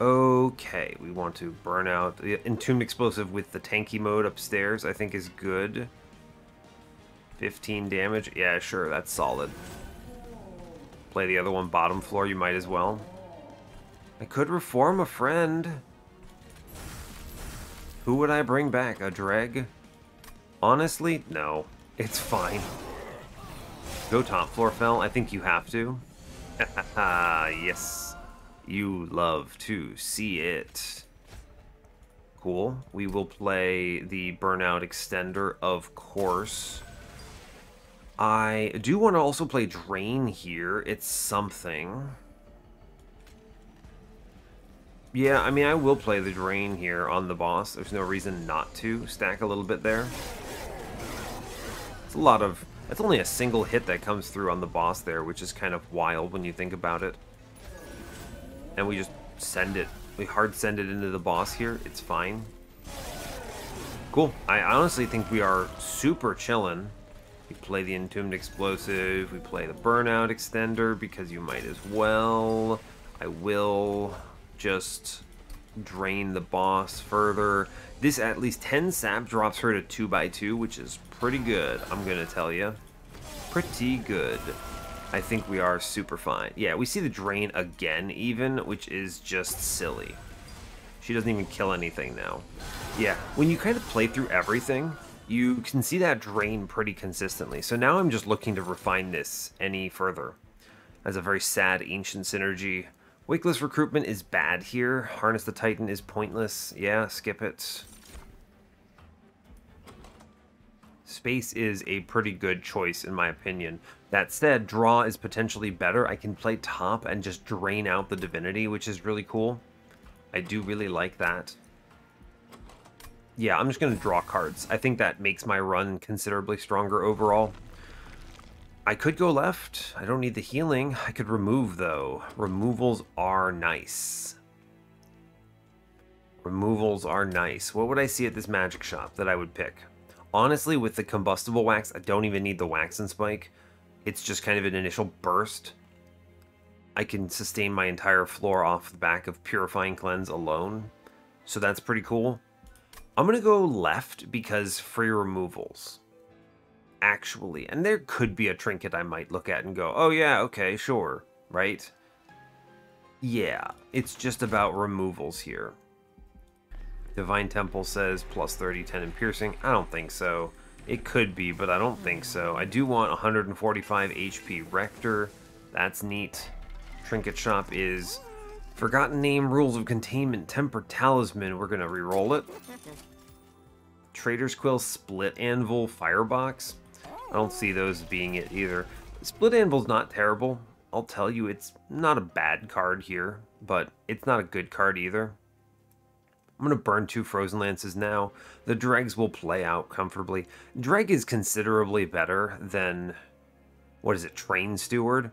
Okay, we want to burn out. The Entombed explosive with the tanky mode upstairs, I think is good. 15 damage. Yeah, sure, that's solid. Play the other one bottom floor, you might as well. I could reform a friend. Who would I bring back? A Dreg? Honestly, no. It's fine. Go top floor, Fel. I think you have to. Yes. You love to see it. Cool. We will play the Burnout extender, of course. I do want to also play Drain here. It's something. Yeah, I mean, I will play the Drain here on the boss. There's no reason not to. Stack a little bit there. It's a lot of... it's only a single hit that comes through on the boss there, which is kind of wild when you think about it. And we just send it. We hard send it into the boss here. It's fine. Cool. I honestly think we are super chillin'. We play the Entombed explosive. We play the Burnout extender because you might as well. I will just drain the boss further. This at least 10 sap drops her to 2x2, which is pretty good, I'm gonna tell you. Pretty good. I think we are super fine. Yeah, we see the drain again even, which is just silly. She doesn't even kill anything now. Yeah, when you kind of play through everything, you can see that drain pretty consistently. So now I'm just looking to refine this any further. That's a very sad ancient synergy. Wakeless recruitment is bad here. Harness the Titan is pointless. Yeah, skip it. Space is a pretty good choice in my opinion. That said, draw is potentially better. I can play top and just drain out the Divinity, which is really cool. I do really like that. Yeah, I'm just going to draw cards. I think that makes my run considerably stronger overall. I could go left. I don't need the healing. I could remove, though. Removals are nice. Removals are nice. What would I see at this magic shop that I would pick? Honestly, with the combustible wax, I don't even need the wax and spike. It's just kind of an initial burst. I can sustain my entire floor off the back of Purifying Cleanse alone. So that's pretty cool. I'm going to go left because free removals. Actually. And there could be a trinket I might look at and go, oh yeah, okay, sure. Right? Yeah, it's just about removals here. Divine Temple says plus 30, 10 in piercing. I don't think so. It could be, but I don't think so. I do want 145 HP Rector. That's neat. Trinket Shop is Forgotten Name, Rules of Containment, Temper Talisman. We're going to re-roll it. Trader's Quill, Split Anvil, Firebox. I don't see those being it either. Split Anvil's not terrible. I'll tell you, it's not a bad card here, but it's not a good card either. I'm going to burn 2 Frozen Lances now. The Dregs will play out comfortably. Dreg is considerably better than, what is it, Train Steward?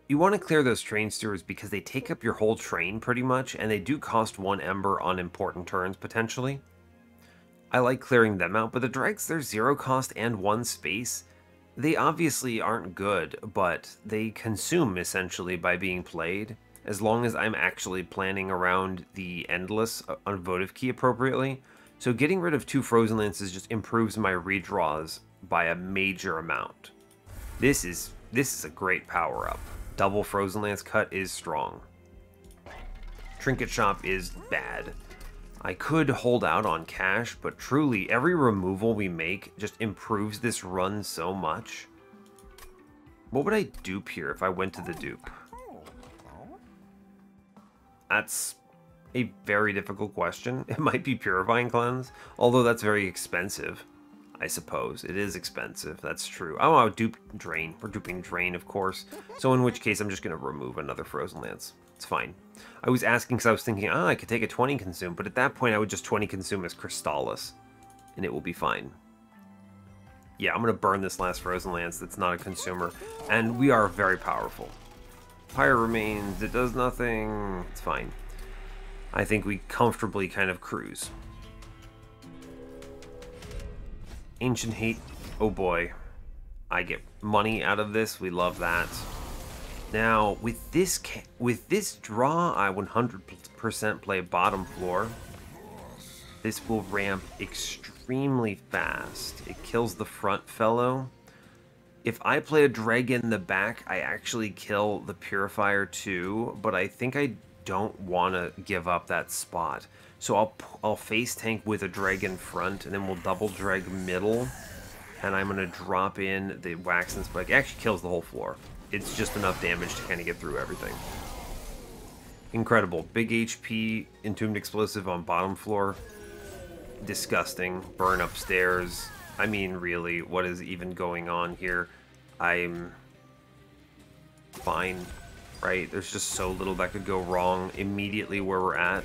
You want to clear those Train Stewards because they take up your whole train pretty much, and they do cost 1 Ember on important turns potentially. I like clearing them out, but the Dregs, they're 0 cost and 1 space. They obviously aren't good, but they consume essentially by being played. As long as I'm actually planning around the Endless on Votive Key appropriately. So getting rid of 2 Frozen Lances just improves my redraws by a major amount. This is a great power-up. Double Frozen Lance cut is strong. Trinket Shop is bad. I could hold out on cash, but truly every removal we make just improves this run so much. What would I dupe here if I went to the dupe? That's a very difficult question. It might be Purifying Cleanse, although that's very expensive, I suppose. It is expensive, that's true. Oh, I'll dupe Drain. We're duping Drain, of course. So in which case, I'm just going to remove another Frozen Lance. It's fine. I was asking because I was thinking, I could take a 20 consume, but at that point, I would just 20 consume as Crystallis, and it will be fine. Yeah, I'm going to burn this last Frozen Lance that's not a consumer, and we are very powerful. Pyre remains, it does nothing, it's fine. I think we comfortably kind of cruise. Ancient Hate, oh boy. I get money out of this, we love that. Now, with this draw, I 100% play bottom floor. This will ramp extremely fast. It kills the front fellow. If I play a Dragon in the back, I actually kill the Purifier too, but I think I don't want to give up that spot. So I'll face tank with a Dragon front, and then we'll double drag middle, and I'm going to drop in the Wax and Spike. It actually kills the whole floor. It's just enough damage to kind of get through everything. Incredible. Big HP, Entombed Explosive on bottom floor. Disgusting. Burn upstairs. I mean, really, what is even going on here? I'm fine, right? There's just so little that could go wrong immediately where we're at.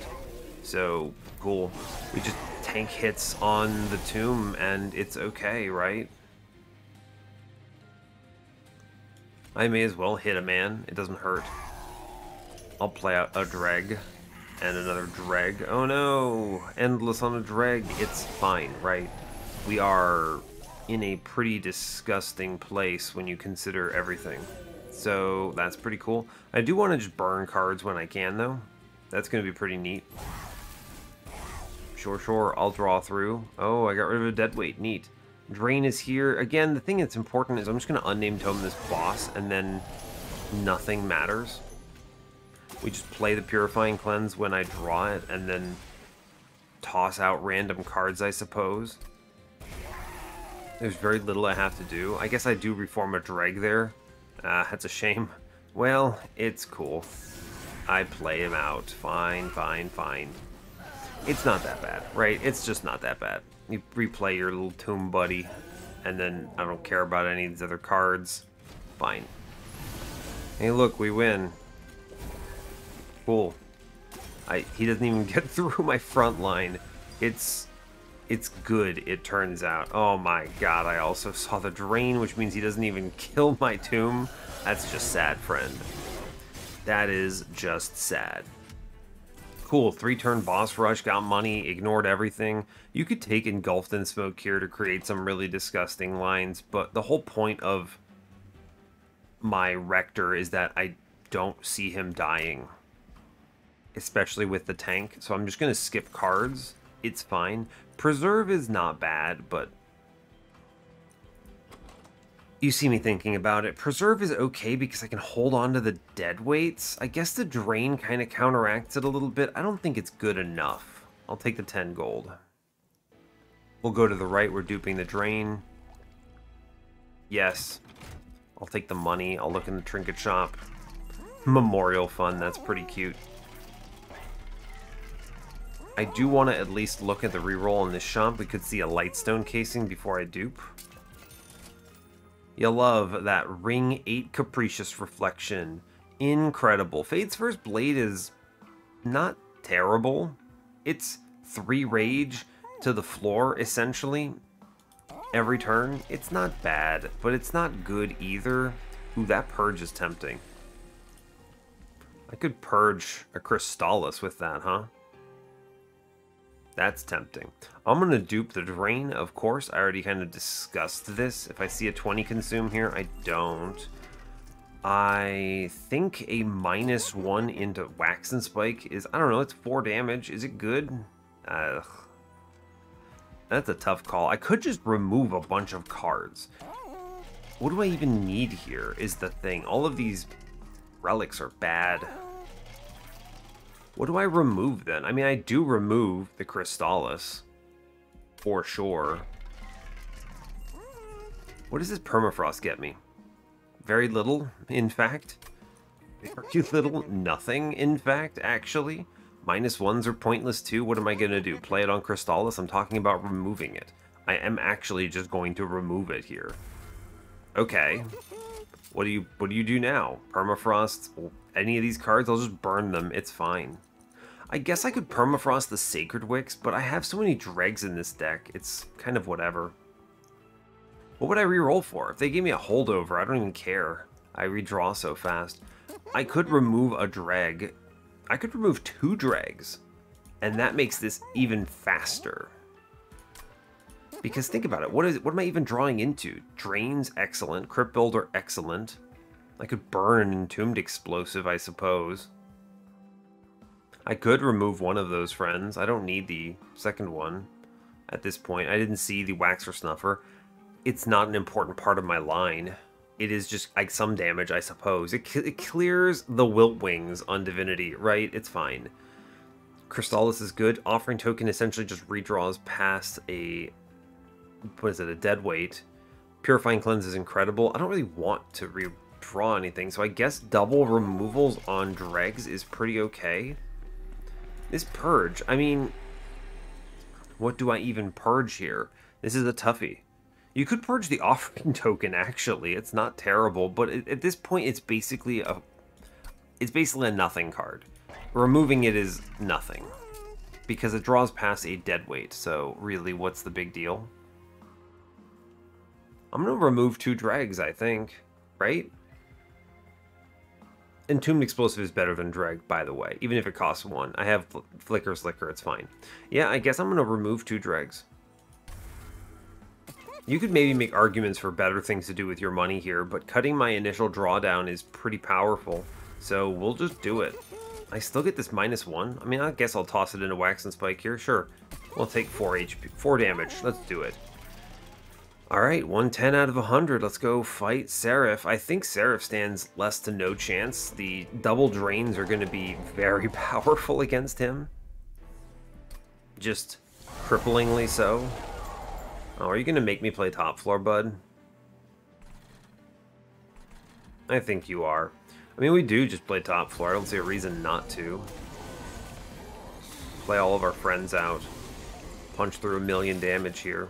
So, cool. We just tank hits on the tomb, and it's okay, right? I may as well hit a man. It doesn't hurt. I'll play out a dreg and another dreg. Oh no! Endless on a dreg. It's fine, right? We are in a pretty disgusting place when you consider everything. So that's pretty cool. I do want to just burn cards when I can, though. That's going to be pretty neat. Sure, I'll draw through. Oh, I got rid of a deadweight. Neat. Drain is here. Again, the thing that's important is I'm just going to unname tome this boss, and then nothing matters. We just play the Purifying Cleanse when I draw it, and then toss out random cards, I suppose. There's very little I have to do. I guess I do reform a dreg there. That's a shame. Well, it's cool. I play him out. Fine. It's not that bad, right? It's just not that bad. You replay your little tomb buddy, and then I don't care about any of these other cards. Fine. Hey, look, we win. Cool. He doesn't even get through my front line. It's good, it turns out. Oh my god, I also saw the drain, which means he doesn't even kill my tomb. That's just sad, friend. That is just sad. Cool, 3-turn boss rush, got money, ignored everything. You could take Engulfed in Smoke here to create some really disgusting lines, but the whole point of my Rector is that I don't see him dying. Especially with the tank, so I'm just going to skip cards. It's fine. Preserve is not bad, but you see me thinking about it. Preserve is okay because I can hold on to the deadweights. I guess the drain kind of counteracts it a little bit. I don't think it's good enough. I'll take the 10 gold. We'll go to the right. We're duping the drain. Yes. I'll take the money. I'll look in the trinket shop. Memorial Fund. That's pretty cute. I do want to at least look at the reroll in this shop. We could see a Lightstone casing before I dupe. You love that Ring 8 Capricious Reflection. Incredible. Fade's First Blade is not terrible. It's 3 rage to the floor, essentially, every turn. It's not bad, but it's not good either. Ooh, that Purge is tempting. I could Purge a Crystallis with that, huh? That's tempting. I'm going to dupe the Drain, of course. I already kind of discussed this. If I see a 20 consume here, I don't. I think a -1 into Wax and Spike is, I don't know, it's 4 damage. Is it good? That's a tough call. I could just remove a bunch of cards. What do I even need here is the thing. All of these relics are bad. What do I remove then? I mean, I do remove the Crystallis. For sure. What does this Permafrost get me? Very little, in fact. Very little, nothing, in fact, actually. -1s are pointless too. What am I going to do? Play it on Crystallis? I'm talking about removing it. I am actually just going to remove it here. Okay. What do you do now? Permafrost? Any of these cards? I'll just burn them. It's fine. I guess I could Permafrost the Sacred Wicks, but I have so many dregs in this deck. It's kind of whatever. What would I reroll for? If they gave me a holdover, I don't even care. I redraw so fast. I could remove a dreg. I could remove 2 dregs, and that makes this even faster. Because think about it, what am I even drawing into? Drain's excellent, Crypt Builder excellent. I could burn an Entombed Explosive, I suppose. I could remove one of those friends. I don't need the second one at this point. I didn't see the Waxer Snuffer. It's not an important part of my line. It is just like some damage, I suppose. It clears the Wilt Wings on Divinity, right? It's fine. Crystallis is good. Offering Token essentially just redraws past a... what is it? A dead weight. Purifying Cleanse is incredible. I don't really want to redraw anything, so I guess double removals on dregs is pretty okay. This Purge, I mean... what do I even purge here? This is a toughie. You could purge the Offering Token, actually. It's not terrible, but at this point, it's basically a nothing card. Removing it is nothing, because it draws past a dead weight, so really, what's the big deal? I'm going to remove 2 dregs, I think, right? Entombed Explosive is better than dreg, by the way, even if it costs 1. I have Flicker's Liquor, it's fine. Yeah, I guess I'm going to remove 2 dregs. You could maybe make arguments for better things to do with your money here, but cutting my initial drawdown is pretty powerful, so we'll just do it. I still get this -1. I mean, I guess I'll toss it into Wax and Spike here, sure. We'll take 4 HP, 4 damage, let's do it. Alright, 110 out of 100, let's go fight Seraph. I think Seraph stands less to no chance. The double drains are going to be very powerful against him. Just cripplingly so. Oh, are you going to make me play top floor, bud? I think you are. I mean, we do just play top floor. I don't see a reason not to. Play all of our friends out. Punch through 1,000,000 damage here.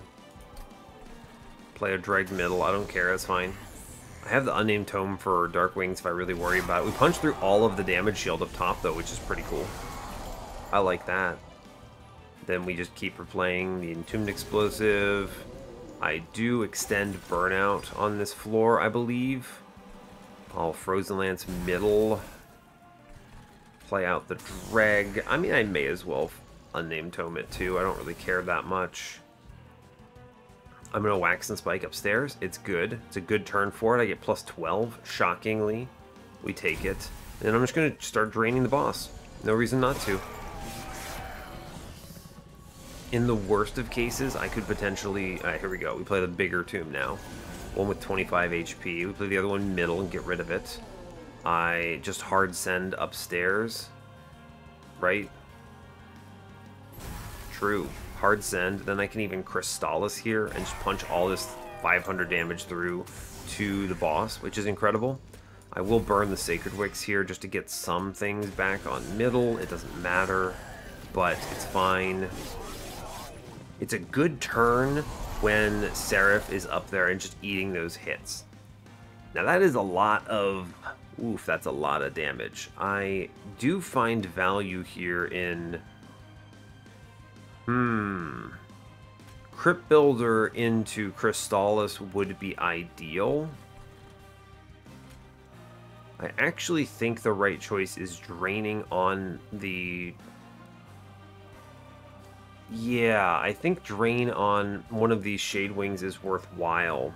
Play a dreg middle. I don't care. That's fine. I have the Unnamed Tome for Dark Wings if I really worry about it. We punch through all of the damage shield up top, though, which is pretty cool. I like that. Then we just keep replaying the Entombed Explosive. I do extend Burnout on this floor, I believe. I'll Frozen Lance middle. Play out the dreg. I mean, I may as well Unnamed Tome it too. I don't really care that much. I'm going to Wax and Spike upstairs. It's good. It's a good turn for it. I get plus 12, shockingly. We take it. And I'm just going to start draining the boss. No reason not to. In the worst of cases, I could potentially... here we go. We play the bigger tomb now. One with 25 HP. We play the other one middle and get rid of it. I just hard send upstairs. Right? True. Hard send. Then I can even Crystallis here and just punch all this 500 damage through to the boss, which is incredible. I will burn the Sacred Wicks here just to get some things back on middle. It doesn't matter, but it's fine. It's a good turn when Seraph is up there and just eating those hits. Now that is a lot of... oof, that's a lot of damage. I do find value here in... Crypt Builder into Crystallis would be ideal. I actually think the right choice is draining on the... yeah, I think drain on one of these Shade Wings is worthwhile.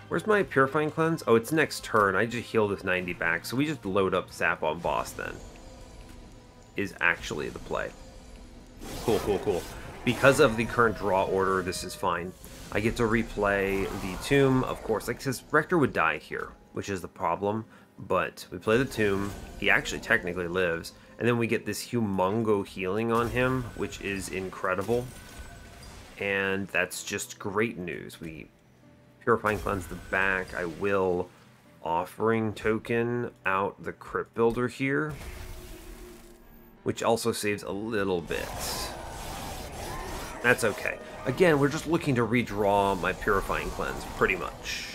Where's my Purifying Cleanse? Oh, it's next turn. I just heal this 90 back, so we just load up Sap on boss then. Is actually the play. Cool, cool, cool. Because of the current draw order, this is fine. I get to replay the Tomb, of course. Like, because Rector would die here, which is the problem. But we play the Tomb. He actually technically lives. And then we get this humongo healing on him, which is incredible. And that's just great news. We Purifying Cleanse the back. I will offering token out the Crypt Builder here, which also saves a little bit. That's okay. Again, we're just looking to redraw my Purifying Cleanse, pretty much.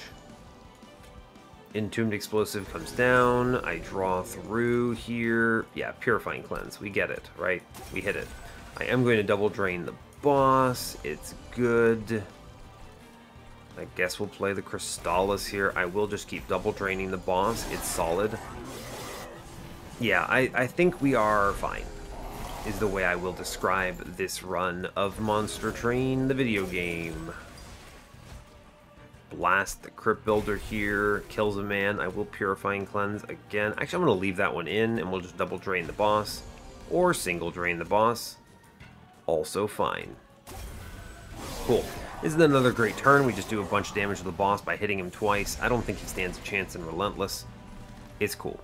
Entombed Explosive comes down. I draw through here. Yeah, Purifying Cleanse. We get it, right? We hit it. I am going to double drain the boss. It's good. I guess we'll play the Crystallis here. I will just keep double draining the boss. It's solid. Yeah, I think we are fine, is the way I will describe this run of Monster Train, the video game. Blast the Crypt Builder here, kills a man. I will Purifying Cleanse again. Actually, I'm going to leave that one in, and we'll just double drain the boss, or single drain the boss. Also fine. Cool. This is another great turn. We just do a bunch of damage to the boss by hitting him twice. I don't think he stands a chance in Relentless. It's cool.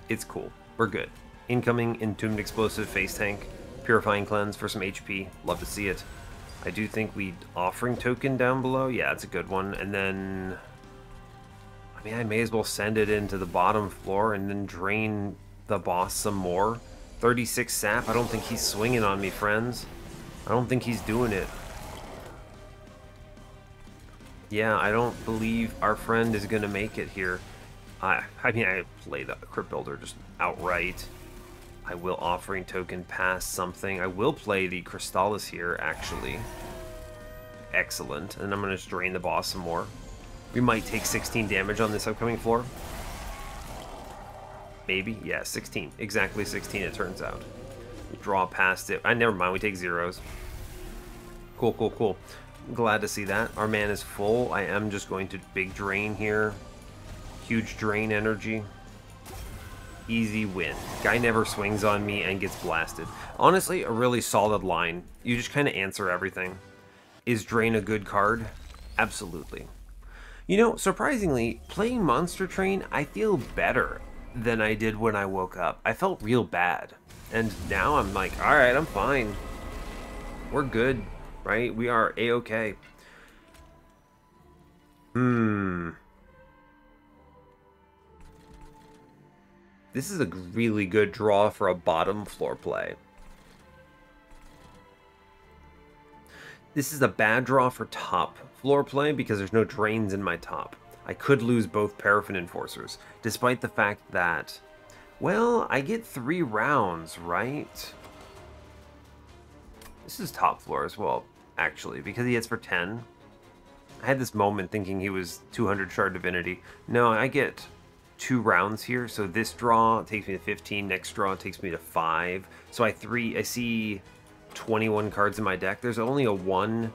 It's cool. We're good. Incoming Entombed Explosive face tank. Purifying Cleanse for some HP. Love to see it. I do think we offering token down below. Yeah, it's a good one. And then, I mean, I may as well send it into the bottom floor and then drain the boss some more. 36 sap. I don't think he's swinging on me, friends. I don't think he's doing it. Yeah, I don't believe our friend is going to make it here. I mean, I play the Crypt Builder just outright. I will offering token past something. I will play the Crystallis here, actually. Excellent. And I'm going to just drain the boss some more. We might take 16 damage on this upcoming floor. Maybe? Yeah, 16. Exactly 16, it turns out. We draw past it. Never mind, we take zeros. Cool, cool, cool. Glad to see that. Our man is full. I am just going to big drain here. Huge drain energy. Easy win. Guy never swings on me and gets blasted. Honestly, a really solid line. You just kind of answer everything. Is drain a good card? Absolutely. You know, surprisingly, playing Monster Train, I feel better than I did when I woke up. I felt real bad. And now I'm like, alright, I'm fine. We're good, right? We are A-okay. This is a really good draw for a bottom floor play. This is a bad draw for top floor play because there's no drains in my top. I could lose both Paraffin Enforcers, despite the fact that, well, I get 3 rounds, right? This is top floor as well, actually, because he hits for 10. I had this moment thinking he was 200 shard Divinity. No, I get 2 rounds here, so this draw takes me to 15, next draw takes me to 5. So I see 21 cards in my deck. There's only a 1.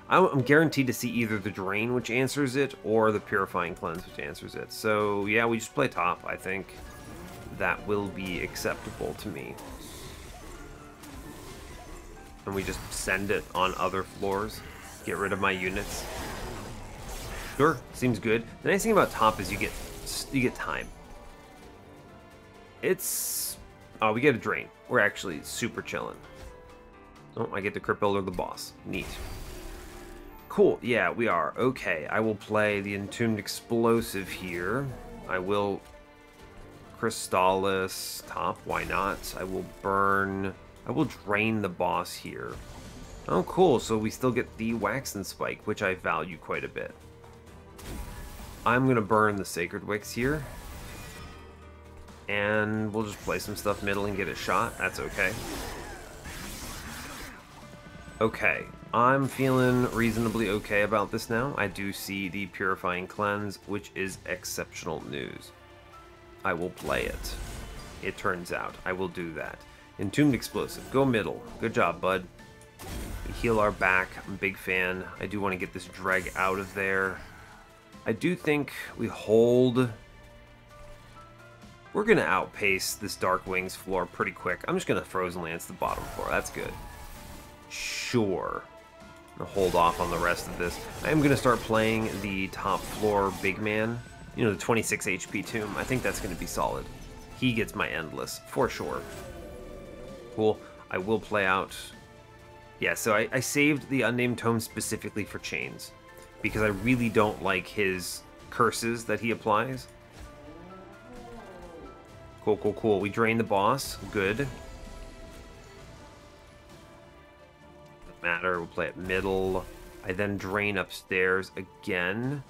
I'm guaranteed to see either the Drain, which answers it, or the Purifying Cleanse, which answers it. So yeah, we just play top. I think that will be acceptable to me. And we just send it on other floors. Get rid of my units. Sure, seems good. The nice thing about top is you get time. It's... oh, we get a Drain. We're actually super chilling. Oh, I get to Crypt Builder the boss. Neat. Cool, yeah, we are. Okay, I will play the Entombed Explosive here. I will Crystallis top, why not? I will burn... I will drain the boss here. Oh, cool, so we still get the Wax and Spike, which I value quite a bit. I'm going to burn the Sacred Wicks here. And we'll just play some stuff middle and get a shot. That's okay. Okay, I'm feeling reasonably okay about this now. I do see the Purifying Cleanse, which is exceptional news. I will play it. It turns out. I will do that. Entombed Explosive. Go middle. Good job, bud. We heal our back. I'm a big fan. I do want to get this Dreg out of there. I do think we hold... We're going to outpace this Dark Wings floor pretty quick. I'm just going to Frozen Lance the bottom floor. That's good. Sure. I'm going to hold off on the rest of this. I am going to start playing the top floor big man. You know, the 26 HP tomb. I think that's going to be solid. He gets my Endless, for sure. Cool. I will play out... Yeah, so I saved the Unnamed Tome specifically for Chains. Because I really don't like his curses that he applies. Cool, cool, cool. We drain the boss. Good. Doesn't matter. We'll play it middle. I then drain upstairs again,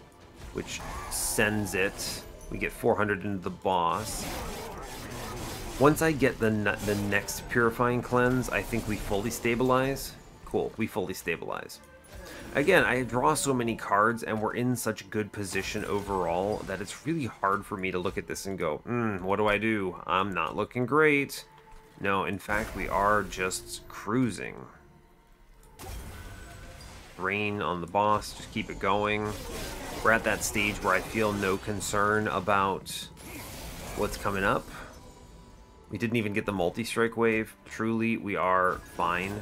which sends it. We get 400 into the boss. Once I get the next Purifying Cleanse, I think we fully stabilize. Cool, we fully stabilize. Again, I draw so many cards, and we're in such good position overall that it's really hard for me to look at this and go, what do I do? I'm not looking great. No, in fact, we are just cruising. Rain on the boss, just keep it going. We're at that stage where I feel no concern about what's coming up. We didn't even get the multi-strike wave. Truly, we are fine.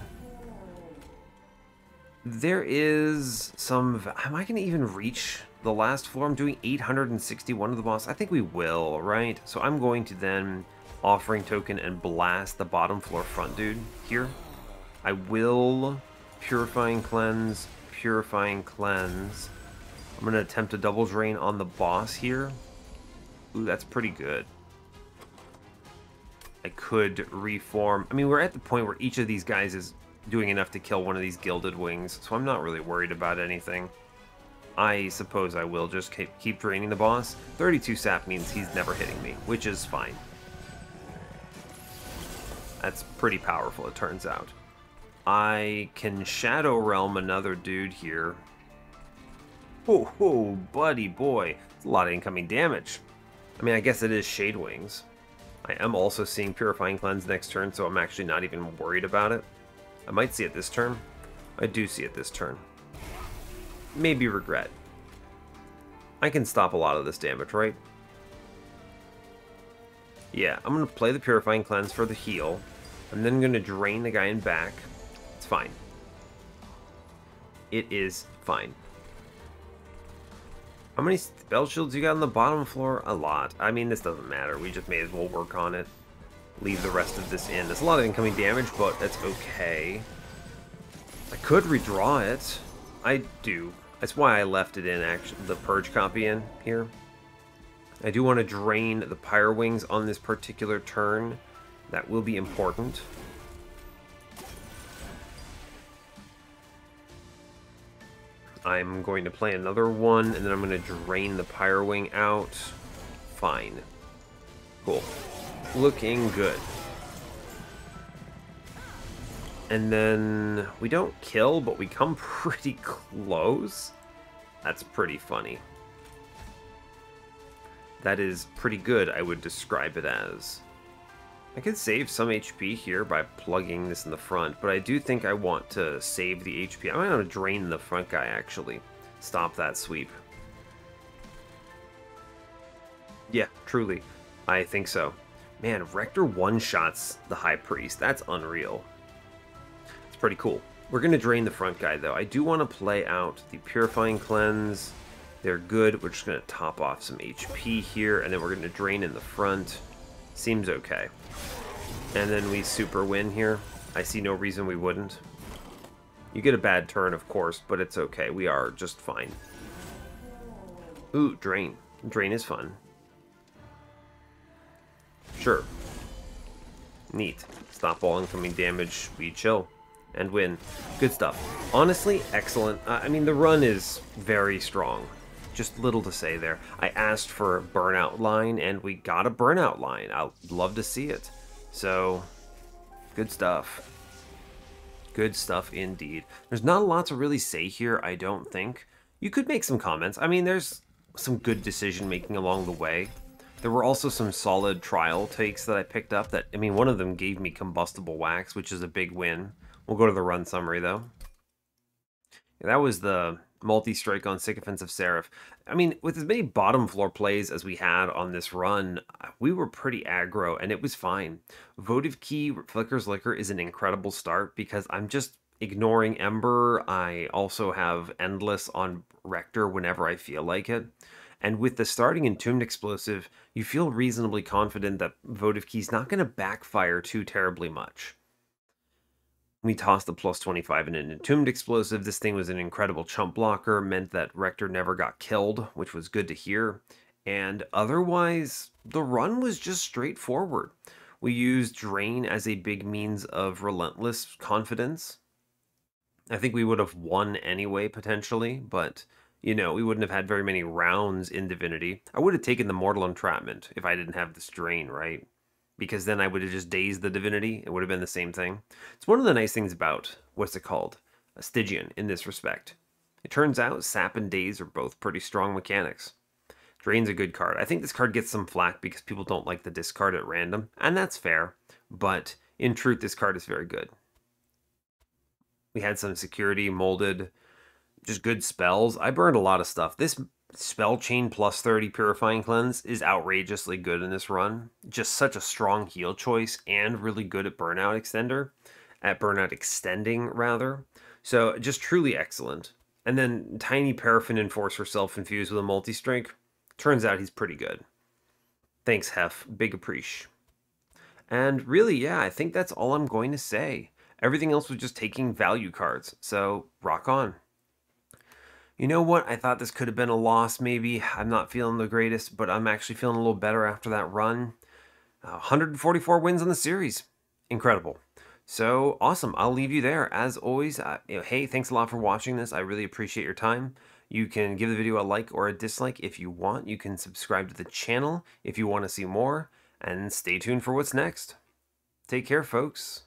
There is some... Am I going to even reach the last floor? I'm doing 861 of the boss. I think we will, right? So I'm going to then Offering Token and blast the bottom floor front dude here. I will Purifying Cleanse, Purifying Cleanse. I'm going to attempt a double drain on the boss here. Ooh, that's pretty good. I could reform. I mean, we're at the point where each of these guys is doing enough to kill one of these Gilded Wings, so I'm not really worried about anything. I suppose I will just keep draining the boss. 32 sap means he's never hitting me, which is fine. That's pretty powerful, it turns out. I can Shadow Realm another dude here. Oh, buddy boy. It's a lot of incoming damage. I mean, I guess it is Shade Wings. I am also seeing Purifying Cleanse next turn, so I'm actually not even worried about it. I might see it this turn. I do see it this turn. Maybe regret. I can stop a lot of this damage, right? Yeah, I'm going to play the Purifying Cleanse for the heal. I'm then going to drain the guy in back. It's fine. It is fine. How many spell shields you got on the bottom floor? A lot. I mean, this doesn't matter. We just may as well work on it. Leave the rest of this in. There's a lot of incoming damage, but that's okay. I could redraw it. I do. That's why I left it in, actually, the Purge copy in here. I do want to drain the Pyre Wings on this particular turn. That will be important. I'm going to play another one, and then I'm going to drain the Pyre Wing out. Fine. Cool. Looking good. And then we don't kill, but we come pretty close. That's pretty funny. That is pretty good, I would describe it as. I could save some HP here by plugging this in the front, but I do think I want to save the HP. I'm going to drain the front guy, actually. Stop that sweep. Yeah, truly. I think so. Man, Rector one-shots the High Priest. That's unreal. It's pretty cool. We're going to drain the front guy, though. I do want to play out the Purifying Cleanse. They're good. We're just going to top off some HP here, and then we're going to drain in the front. Seems okay. And then we super win here. I see no reason we wouldn't. You get a bad turn, of course, but it's okay. We are just fine. Ooh, drain. Drain is fun. Sure. Neat. Stop all incoming damage. We chill. And win. Good stuff. Honestly, excellent. I mean, the run is very strong. Just little to say there. I asked for a Burnout line, and we got a Burnout line. I'd love to see it. So, good stuff. Good stuff indeed. There's not a lot to really say here, I don't think. You could make some comments. I mean, there's some good decision-making along the way. There were also some solid trial takes that I picked up that, I mean, one of them gave me Combustible Wax, which is a big win. We'll go to the run summary, though. Yeah, that was the multi-strike on Sycophants of Seraph. I mean, with as many bottom floor plays as we had on this run, we were pretty aggro, and it was fine. Votive Key Flicker's Liquor is an incredible start because I'm just ignoring Ember. I also have Endless on Rector whenever I feel like it. And with the starting Entombed Explosive, you feel reasonably confident that Votive Key's not going to backfire too terribly much. We tossed a plus 25 and an entombed explosive. This thing was an incredible chump blocker, meant that Rector never got killed, which was good to hear. And otherwise, the run was just straightforward. We used Drain as a big means of relentless confidence. I think we would have won anyway, potentially, but, we wouldn't have had very many rounds in Divinity. I would have taken the Mortal Entrapment if I didn't have this Drain, right? Because then I would have just dazed the Divinity. It would have been the same thing. It's one of the nice things about, what's it called? A Stygian, in this respect. It turns out Sap and Daze are both pretty strong mechanics. Drain's a good card. I think this card gets some flack because people don't like the discard at random, and that's fair, but in truth, this card is very good. We had some security, molded, just good spells. I burned a lot of stuff. This spell chain plus 30 Purifying Cleanse is outrageously good in this run. Just such a strong heal choice and really good at Burnout Extender. At Burnout Extending, rather. So just truly excellent. And then Tiny Paraffin Enforcer self-infused with a multi-strike. Turns out he's pretty good. Thanks, Hef. Big appreciate. And really, yeah, I think that's all I'm going to say. Everything else was just taking value cards. So, rock on. You know what? I thought this could have been a loss, maybe. I'm not feeling the greatest, but I'm actually feeling a little better after that run. 144 wins on the series. Incredible. So, awesome. I'll leave you there. As always, hey, thanks a lot for watching this. I really appreciate your time. You can give the video a like or a dislike if you want. You can subscribe to the channel if you want to see more. And stay tuned for what's next. Take care, folks.